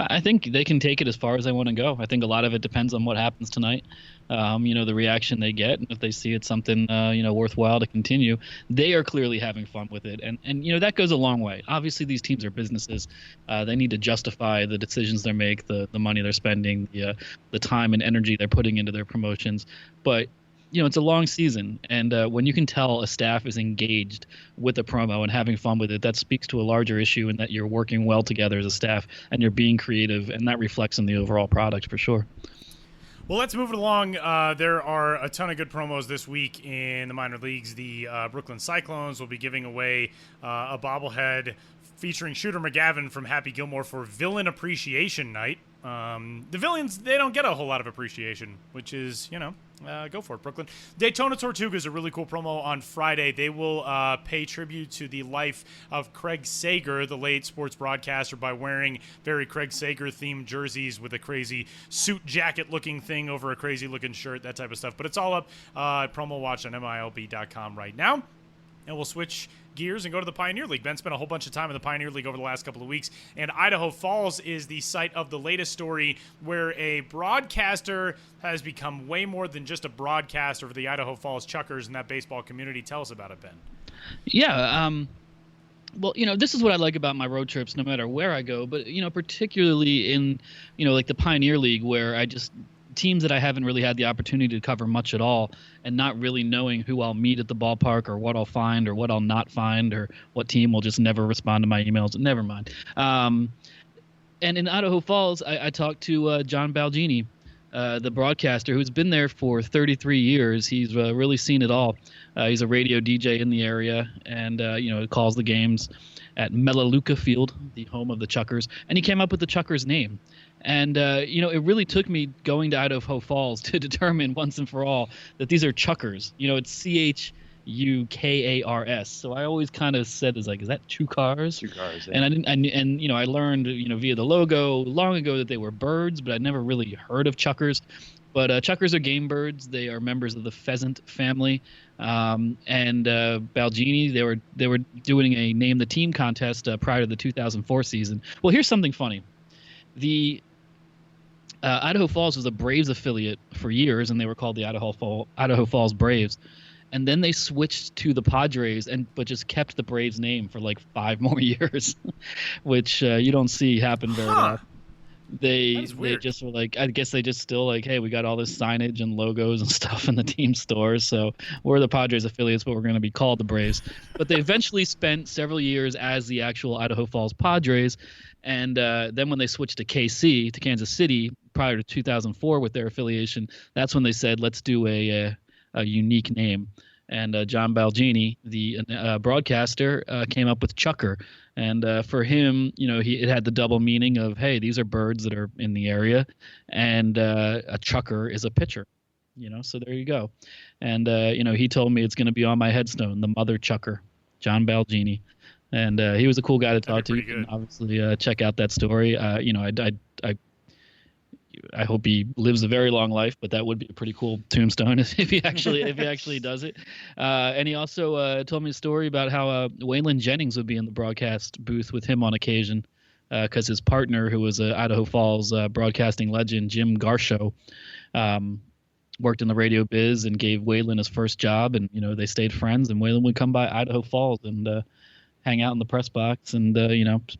I think they can take it as far as they want to go. I think a lot of it depends on what happens tonight. The reaction they get, and if they see it's something worthwhile to continue. They are clearly having fun with it, and that goes a long way. Obviously, these teams are businesses. They need to justify the decisions they make, the money they're spending, the time and energy they're putting into their promotions. But it's a long season, and when you can tell a staff is engaged with a promo and having fun with it, that speaks to a larger issue, and that you're working well together as a staff and you're being creative, and that reflects in the overall product for sure. Well, let's move it along. There are a ton of good promos this week in the minor leagues. The Brooklyn Cyclones will be giving away a bobblehead featuring Shooter McGavin from Happy Gilmore for Villain Appreciation Night. The villains, they don't get a whole lot of appreciation, which is, go for it, Brooklyn. Daytona Tortuga is a really cool promo on Friday. They will pay tribute to the life of Craig Sager, the late sports broadcaster, by wearing very Craig Sager-themed jerseys with a crazy suit jacket-looking thing over a crazy-looking shirt, that type of stuff. But it's all up at Promo Watch on MILB.com right now. And we'll switch gears and go to the Pioneer League. Ben spent a whole bunch of time in the Pioneer League over the last couple of weeks, and Idaho Falls is the site of the latest story where a broadcaster has become way more than just a broadcaster for the Idaho Falls Chuckers and that baseball community. Tell us about it, Ben. Yeah, well, this is what I like about my road trips, no matter where I go, but, particularly in, like the Pioneer League, where teams that I haven't really had the opportunity to cover much at all, and not really knowing who I'll meet at the ballpark, or what I'll find or what I'll not find, or what team will just never respond to my emails. Never mind. And in Idaho Falls, I talked to John Balgini, the broadcaster, who's been there for 33 years. He's really seen it all. He's a radio DJ in the area, and calls the games at Melaleuca Field, the home of the Chuckers, and he came up with the Chuckers name. And, it really took me going to Idaho Falls to determine once and for all that these are Chuckers. It's Chukars. So I always kind of said, is that Chukars? Chukars, yeah. And I didn't, and I learned, via the logo long ago that they were birds, but I'd never really heard of Chuckers. But Chuckers are game birds. They are members of the pheasant family. And Balgini, they were doing a name the team contest prior to the 2004 season. Well, here's something funny. The Idaho Falls was a Braves affiliate for years, and they were called the Idaho Falls Braves. And then they switched to the Padres, but just kept the Braves name for like 5 more years, which you don't see happen very often. They just were like, I guess they just still like, hey, we got all this signage and logos and stuff in the team stores, so we're the Padres affiliates, but we're going to be called the Braves. But they eventually spent several years as the actual Idaho Falls Padres, and then when they switched to KC, to Kansas City, prior to 2004 with their affiliation, that's when they said, let's do a unique name. And John Balgini, the broadcaster, came up with Chucker. And for him, it had the double meaning of, hey, these are birds that are in the area, and a Chucker is a pitcher. So there you go. And he told me it's going to be on my headstone, the Mother Chucker, John Balgini. And he was a cool guy to talk to. You can obviously check out that story. I hope he lives a very long life, but that would be a pretty cool tombstone if he actually does it. And he also told me a story about how Waylon Jennings would be in the broadcast booth with him on occasion, because his partner, who was an Idaho Falls broadcasting legend, Jim Garshow, worked in the radio biz and gave Waylon his first job, and they stayed friends. And Waylon would come by Idaho Falls and hang out in the press box and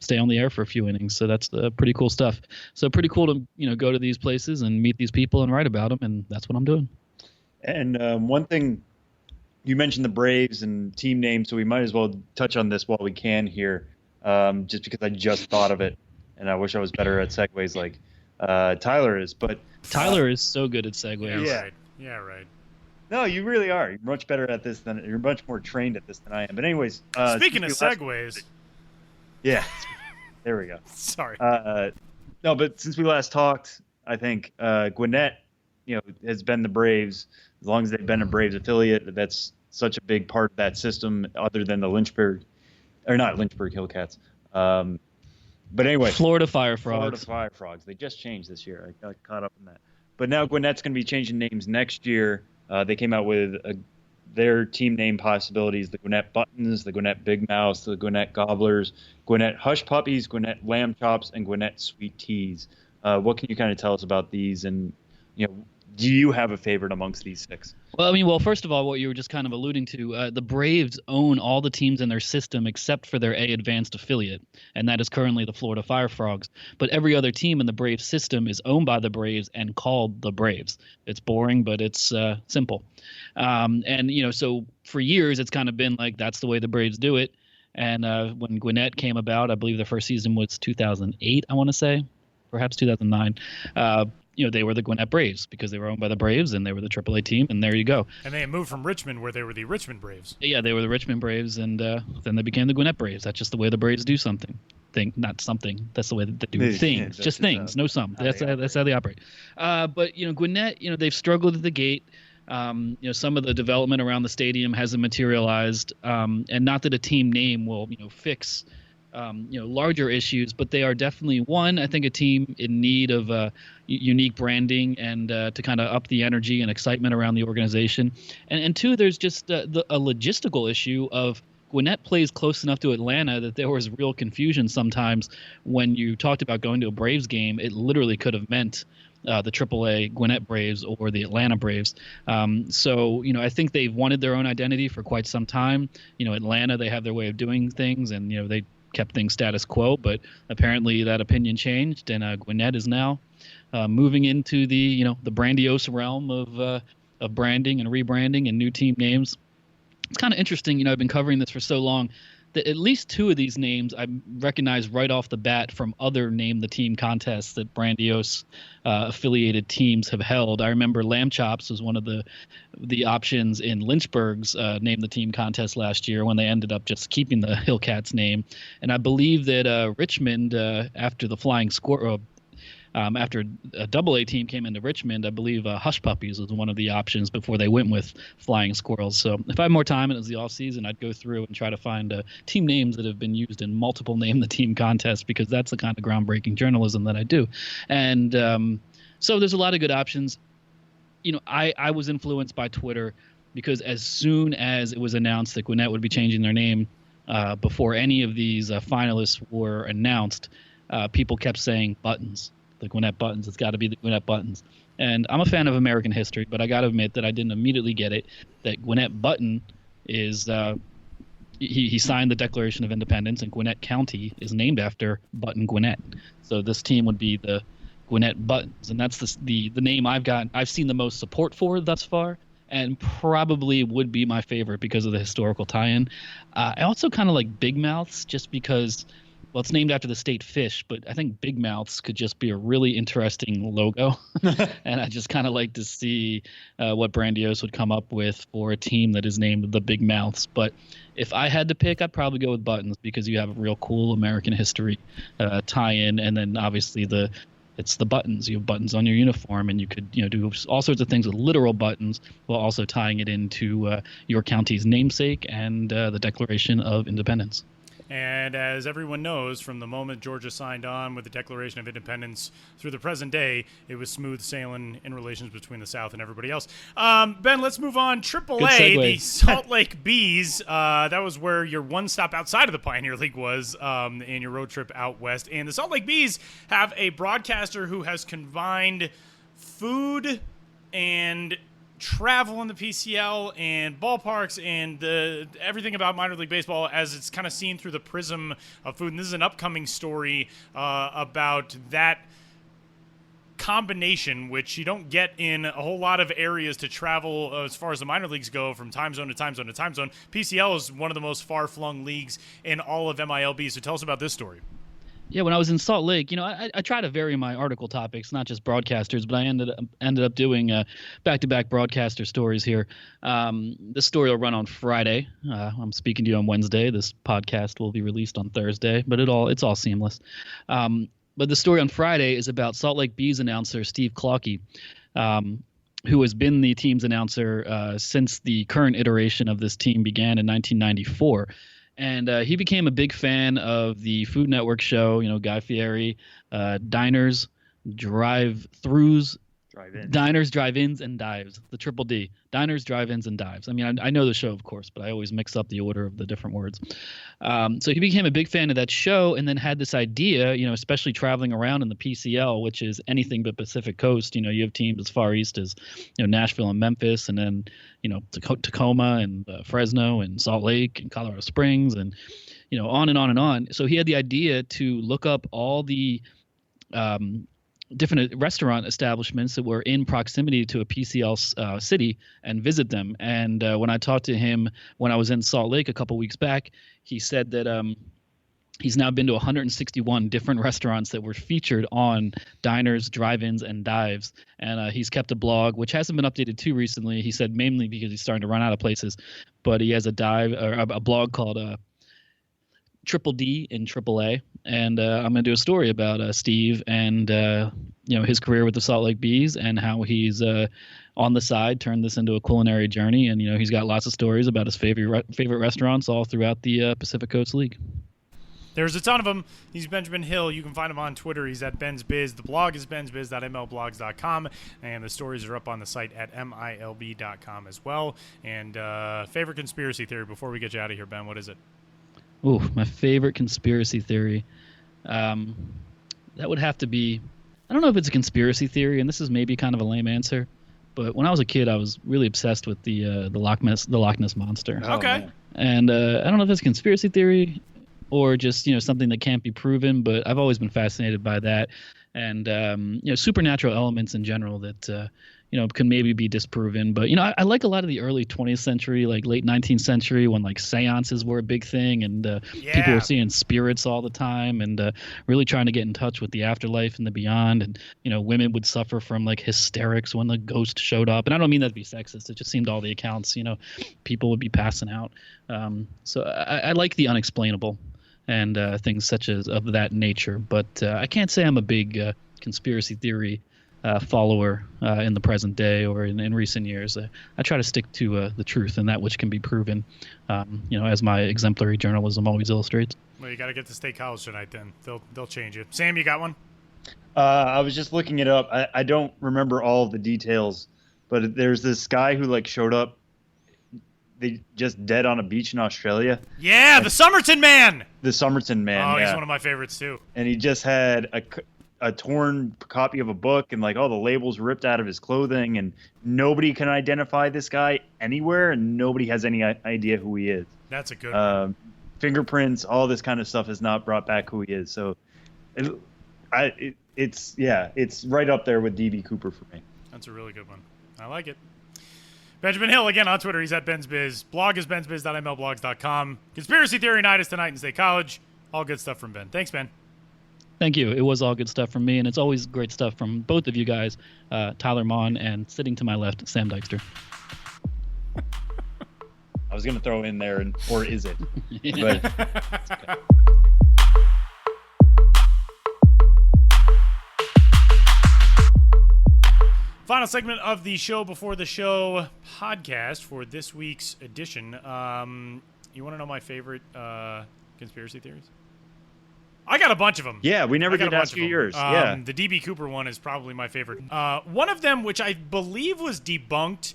stay on the air for a few innings. So that's pretty cool stuff. So pretty cool to go to these places and meet these people and write about them, and that's what I'm doing. And one thing, you mentioned the Braves and team names, so we might as well touch on this while we can here, just because I just thought of it, and I wish I was better at segues like Tyler is. But Tyler is so good at segues. Yeah, right. No, you really are. You're much better at this than you're much more trained at this than I am. But anyways, speaking of segues, yeah, there we go. Sorry. No, but since we last talked, I think Gwinnett, has been the Braves as long as they've been a Braves affiliate. That's such a big part of that system, other than the Lynchburg Hillcats. But anyway, Florida Fire Frogs. They just changed this year. I got caught up in that. But now Gwinnett's going to be changing names next year. They came out with their team name possibilities: the Gwinnett Buttons, the Gwinnett Big Mouths, the Gwinnett Gobblers, Gwinnett Hush Puppies, Gwinnett Lamb Chops, and Gwinnett Sweet Teas. What can you kind of tell us about these? And, do you have a favorite amongst these 6? Well, first of all, what you were just kind of alluding to, the Braves own all the teams in their system except for their A Advanced affiliate, and that is currently the Florida Fire Frogs. But every other team in the Braves system is owned by the Braves and called the Braves. It's boring, but it's simple. So for years, it's kind of been like that's the way the Braves do it. And when Gwinnett came about, I believe their first season was 2008, I want to say, perhaps 2009. They were the Gwinnett Braves because they were owned by the Braves and they were the AAA team, and there you go. And they had moved from Richmond, where they were the Richmond Braves. Yeah, they were the Richmond Braves, and then they became the Gwinnett Braves. That's just the way the Braves do something. Not something. That's the way that they do things. Just things. No some. That's how they operate. But Gwinnett, they've struggled at the gate. Some of the development around the stadium hasn't materialized, and not that a team name will fix larger issues, but they are definitely I think a team in need of unique branding and to kind of up the energy and excitement around the organization. And 2, there's just a logistical issue of Gwinnett plays close enough to Atlanta that there was real confusion sometimes when you talked about going to a Braves game. It literally could have meant the AAA Gwinnett Braves or the Atlanta Braves. I think they've wanted their own identity for quite some time. Atlanta, they have their way of doing things, and they kept things status quo, but apparently that opinion changed, and Gwinnett is now moving into the grandiose realm of branding and rebranding and new team names. It's kind of interesting. I've been covering this for so long that at least 2 of these names I recognize right off the bat from other name the team contests that grandiose affiliated teams have held. I remember Lamb Chops was one of the options in Lynchburg's name the team contest last year when they ended up just keeping the Hillcats name. And I believe that Richmond, after the Flying Squirrel, after a AA team came into Richmond, I believe Hush Puppies was one of the options before they went with Flying Squirrels. So if I had more time and it was the off season, I'd go through and try to find team names that have been used in multiple name the team contests, because that's the kind of groundbreaking journalism that I do. And so there's a lot of good options. I was influenced by Twitter because as soon as it was announced that Gwinnett would be changing their name, before any of these finalists were announced, people kept saying Buttons. The Gwinnett Buttons. It's got to be the Gwinnett Buttons. And I'm a fan of American history, but I got to admit that I didn't immediately get it. That Gwinnett Button is he signed the Declaration of Independence, and Gwinnett County is named after Button Gwinnett. So this team would be the Gwinnett Buttons, and that's the name I've seen the most support for thus far, and probably would be my favorite because of the historical tie-in. I also kind of like Big Mouths just because. Well, it's named after the state fish, but I think Big Mouths could just be a really interesting logo. And I just kind of like to see what Brandiose would come up with for a team that is named the Big Mouths. But if I had to pick, I'd probably go with Buttons because you have a real cool American history tie-in. And then obviously it's the buttons. You have buttons on your uniform, and you could do all sorts of things with literal buttons while also tying it into your county's namesake and the Declaration of Independence. And as everyone knows, from the moment Georgia signed on with the Declaration of Independence through the present day, it was smooth sailing in relations between the South and everybody else. Ben, let's move on. AAA, the Salt Lake Bees. That was where your one stop outside of the Pioneer League was in your road trip out west. And the Salt Lake Bees have a broadcaster who has combined food and travel in the PCL and ballparks and everything about minor league baseball as it's kind of seen through the prism of food. And this is an upcoming story about that combination, which you don't get in a whole lot of areas to travel as far as the minor leagues go, from time zone to time zone to time zone. PCL is one of the most far-flung leagues in all of MILB. So tell us about this story. Yeah, when I was in Salt Lake, I try to vary my article topics, not just broadcasters, but I ended up doing back-to-back broadcaster stories here. This story will run on Friday. I'm speaking to you on Wednesday. This podcast will be released on Thursday, but it's all seamless. But the story on Friday is about Salt Lake Bees announcer Steve Clockie, who has been the team's announcer since the current iteration of this team began in 1994. And he became a big fan of the Food Network show, Guy Fieri, diners, drive-throughs, Diners, drive-ins, and dives. The triple D. Diners, drive-ins, and dives. I mean, I know the show, of course, but I always mix up the order of the different words. So he became a big fan of that show, and then had this idea, especially traveling around in the PCL, which is anything but Pacific Coast. You have teams as far east as Nashville and Memphis, and then Tacoma and Fresno and Salt Lake and Colorado Springs, and on and on and on. So he had the idea to look up all the different restaurant establishments that were in proximity to a PCL city and visit them. And when I talked to him when I was in Salt Lake a couple weeks back, he said that he's now been to 161 different restaurants that were featured on diners, drive-ins, and dives. And he's kept a blog, which hasn't been updated too recently. He said mainly because he's starting to run out of places, but he has a blog called Triple D in AAA, and I'm gonna do a story about Steve and his career with the Salt Lake Bees, and how he's on the side turned this into a culinary journey, and he's got lots of stories about his favorite restaurants all throughout the Pacific Coast League. There's a ton of them. He's Benjamin Hill. You can find him on Twitter. He's at Ben's Biz. The blog is bensbiz.mlblogs.com, and the stories are up on the site at milb.com as well. And favorite conspiracy theory before we get you out of here, Ben, what is it? Ooh, my favorite conspiracy theory. That would have to be, I don't know if it's a conspiracy theory, and this is maybe kind of a lame answer, but when I was a kid, I was really obsessed with the Loch Ness monster. Okay. And I don't know if it's a conspiracy theory or just something that can't be proven, but I've always been fascinated by that, and supernatural elements in general that can maybe be disproven. But I like a lot of the early 20th century, like late 19th century, when like seances were a big thing, and people were seeing spirits all the time, and really trying to get in touch with the afterlife and the beyond. And women would suffer from like hysterics when the ghost showed up. And I don't mean that to be sexist. It just seemed all the accounts, people would be passing out. So I like the unexplainable and things such as of that nature. But I can't say I'm a big conspiracy theory follower in the present day or in recent years. I try to stick to the truth and that which can be proven, as my exemplary journalism always illustrates. Well, you got to get to State College tonight then. They'll change you. Sam, you got one? I was just looking it up. I don't remember all of the details, but there's this guy who like showed up. They just dead on a beach in Australia. Yeah, the Somerton Man. The Somerton Man. Oh, yeah. He's one of my favorites too. And he just had a torn copy of a book, and like all the labels ripped out of his clothing, and nobody can identify this guy anywhere, and nobody has any idea who he is. That's a good one. Fingerprints, all this kind of stuff has not brought back who he is. So it's right up there with DB Cooper for me. That's a really good one. I like it. Benjamin Hill, again, on Twitter. He's at Ben's Biz. Blog is bensbiz.mlblogs.com. Conspiracy Theory Night is tonight in State College. All good stuff from Ben. Thanks, Ben. Thank you. It was all good stuff from me, and it's always great stuff from both of you guys, Tyler Mon and sitting to my left, Sam Dykstra. I was going to throw in there, or is it? But it's okay. Final segment of the Show Before the Show podcast for this week's edition. You want to know my favorite conspiracy theories? I got a bunch of them. Yeah, we never did ask you yours. The DB Cooper one is probably my favorite. One of them, which I believe was debunked,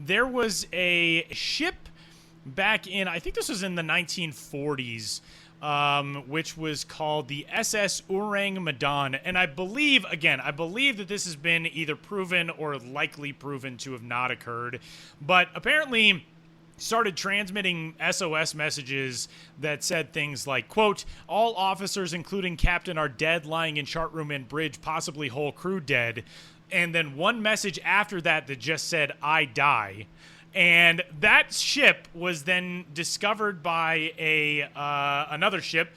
there was a ship back in, I think this was in the 1940s, which was called the SS Orang Medan. And I believe that this has been either proven or likely proven to have not occurred. But apparently started transmitting SOS messages that said things like, quote, all officers, including captain, are dead, lying in chart room and bridge, possibly whole crew dead. And then one message after that just said, I die. And that ship was then discovered by another ship.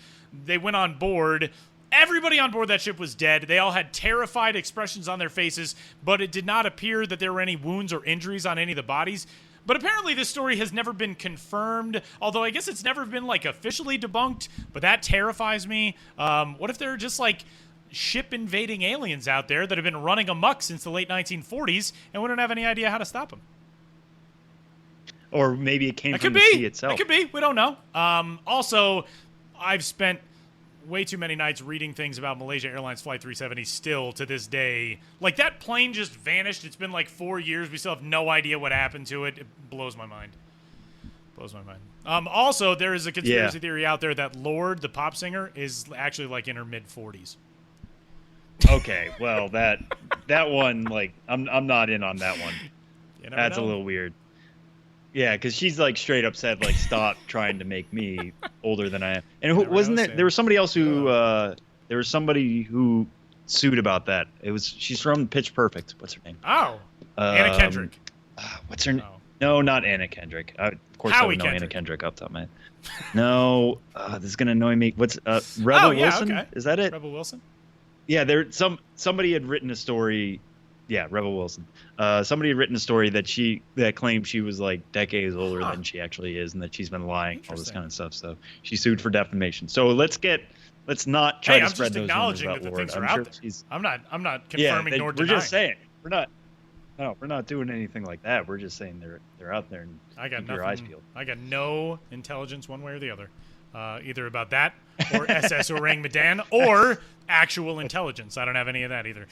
They went on board. Everybody on board that ship was dead. They all had terrified expressions on their faces, but it did not appear that there were any wounds or injuries on any of the bodies. But apparently this story has never been confirmed, although I guess it's never been, like, officially debunked, but that terrifies me. What if there are just, like, ship-invading aliens out there that have been running amok since the late 1940s, and we don't have any idea how to stop them? Or maybe it came from the sea itself. It could be. We don't know. Also, I've spent way too many nights reading things about Malaysia Airlines Flight 370 still to this day. Like, that plane just vanished. It's been like 4 years. We still have no idea what happened to it. It blows my mind. Also, there is a conspiracy theory out there that Lorde, the pop singer, is actually like in her mid-40s. Okay, well that one, like, I'm not in on that one. That's a little weird. Yeah, because she's like straight up said, like, stop trying to make me older than I am. And there was somebody else who sued about that. She's from Pitch Perfect. What's her name? Oh, Anna Kendrick. What's her name? No, not Anna Kendrick. Of course, I would know Anna Kendrick off the top of my head. No, this is gonna annoy me. What's Rebel Wilson? Okay. Is that it? Rebel Wilson? Yeah, somebody had written a story. Yeah, Rebel Wilson. Somebody had written a story that claimed she was like decades older than she actually is, and that she's been lying, all this kind of stuff. So she sued for defamation. So let's not try to spread those rumors about Lorde. I'm out there. I'm not confirming nor denying. We're just saying. We're not doing anything like that. We're just saying they're out there, and keep your eyes peeled. I got no intelligence one way or the other, either about that or SS Orang Medan or actual intelligence. I don't have any of that either.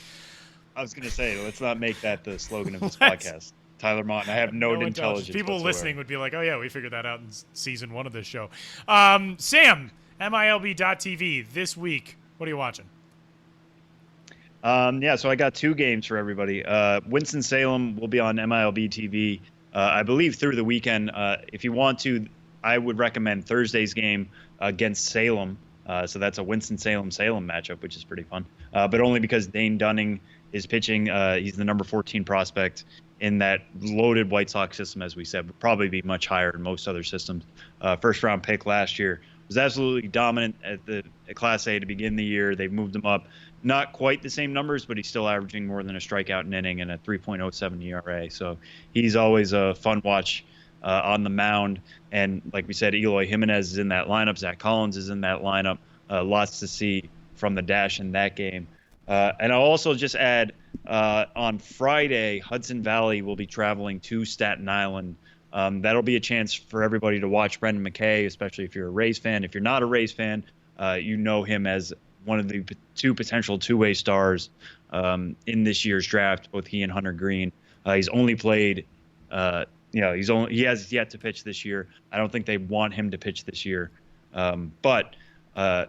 I was going to say, let's not make that the slogan of this podcast. Tyler Mott, I have no intelligence. People whatsoever. Listening would be like, oh, yeah, we figured that out in season 1 of this show. Sam, MILB.TV, this week, what are you watching? So I got 2 games for everybody. Winston-Salem will be on MILB TV, I believe, through the weekend. If you want to, I would recommend Thursday's game against Salem. So that's a Winston-Salem matchup, which is pretty fun. But only because Dane Dunning is pitching. He's the number 14 prospect in that loaded White Sox system, as we said, would probably be much higher in most other systems. First-round pick last year. Was absolutely dominant at Class A to begin the year. They've moved him up. Not quite the same numbers, but he's still averaging more than a strikeout an inning and a 3.07 ERA. So he's always a fun watch on the mound. And like we said, Eloy Jimenez is in that lineup. Zach Collins is in that lineup. Lots to see from the dash in that game. And I'll also just add, on Friday, Hudson Valley will be traveling to Staten Island. That'll be a chance for everybody to watch Brendan McKay, especially if you're a Rays fan. If you're not a Rays fan, you know him as one of the 2 potential two-way stars in this year's draft, both he and Hunter Green. He's only played, he has yet to pitch this year. I don't think they want him to pitch this year. But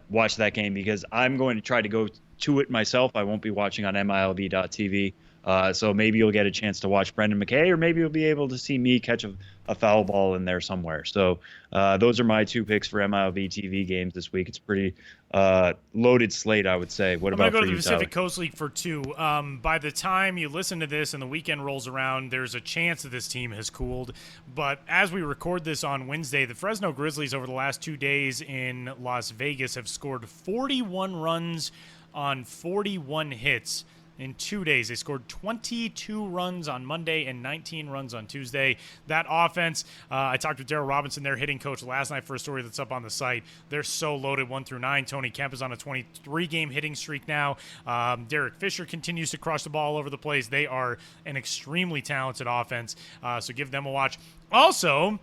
watch that game because I'm going to try to go to it myself. I won't be watching on MILB.TV. So maybe you'll get a chance to watch Brendan McKay, or maybe you'll be able to see me catch a foul ball in there somewhere. So those are my 2 picks for MILB TV games this week. It's a pretty loaded slate, I would say. What about for you, I'm going to go to the Pacific Tyler? Coast League for 2. By the time you listen to this and the weekend rolls around, there's a chance that this team has cooled. But as we record this on Wednesday, the Fresno Grizzlies over the last 2 days in Las Vegas have scored 41 runs on 41 hits. In 2 days, they scored 22 runs on Monday and 19 runs on Tuesday. That offense, I talked with Darryl Robinson, their hitting coach, last night for a story that's up on the site. They're so loaded 1 through 9. Tony Kemp is on a 23-game hitting streak now. Derek Fisher continues to crush the ball all over the place. They are an extremely talented offense, so give them a watch. Also,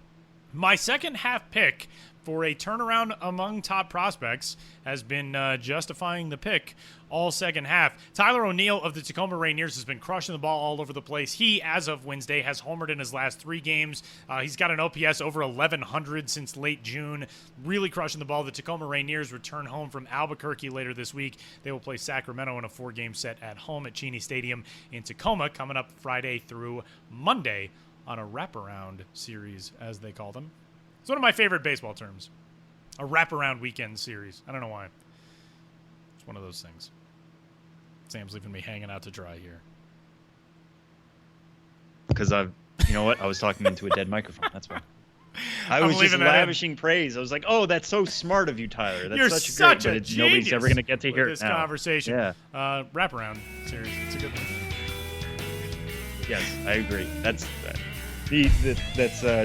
my second half pick for a turnaround among top prospects has been justifying the pick all second half. Tyler O'Neill of the Tacoma Rainiers has been crushing the ball all over the place. He, as of Wednesday, has homered in his last 3 games. He's got an OPS over 1,100 since late June. Really crushing the ball. The Tacoma Rainiers return home from Albuquerque later this week. They will play Sacramento in a 4-game set at home at Cheney Stadium in Tacoma, coming up Friday through Monday on a wraparound series, as they call them. It's one of my favorite baseball terms. A wraparound weekend series. I don't know why. It's one of those things. Sam's leaving me hanging out to dry here. Because you know what? I was talking into a dead microphone. That's why. I was just lavishing praise. I was like, "Oh, that's so smart of you, Tyler. That's You're such a great." But nobody's ever going to get to hear this it now. conversation. Yeah. Wraparound series. It's a good one. Yes, I agree. That's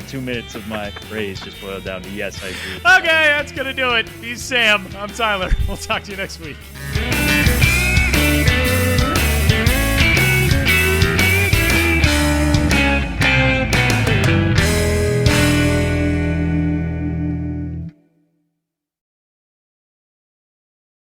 2 minutes of my praise just boiled down to yes, I agree. Okay, that's gonna do it. He's Sam. I'm Tyler. We'll talk to you next week.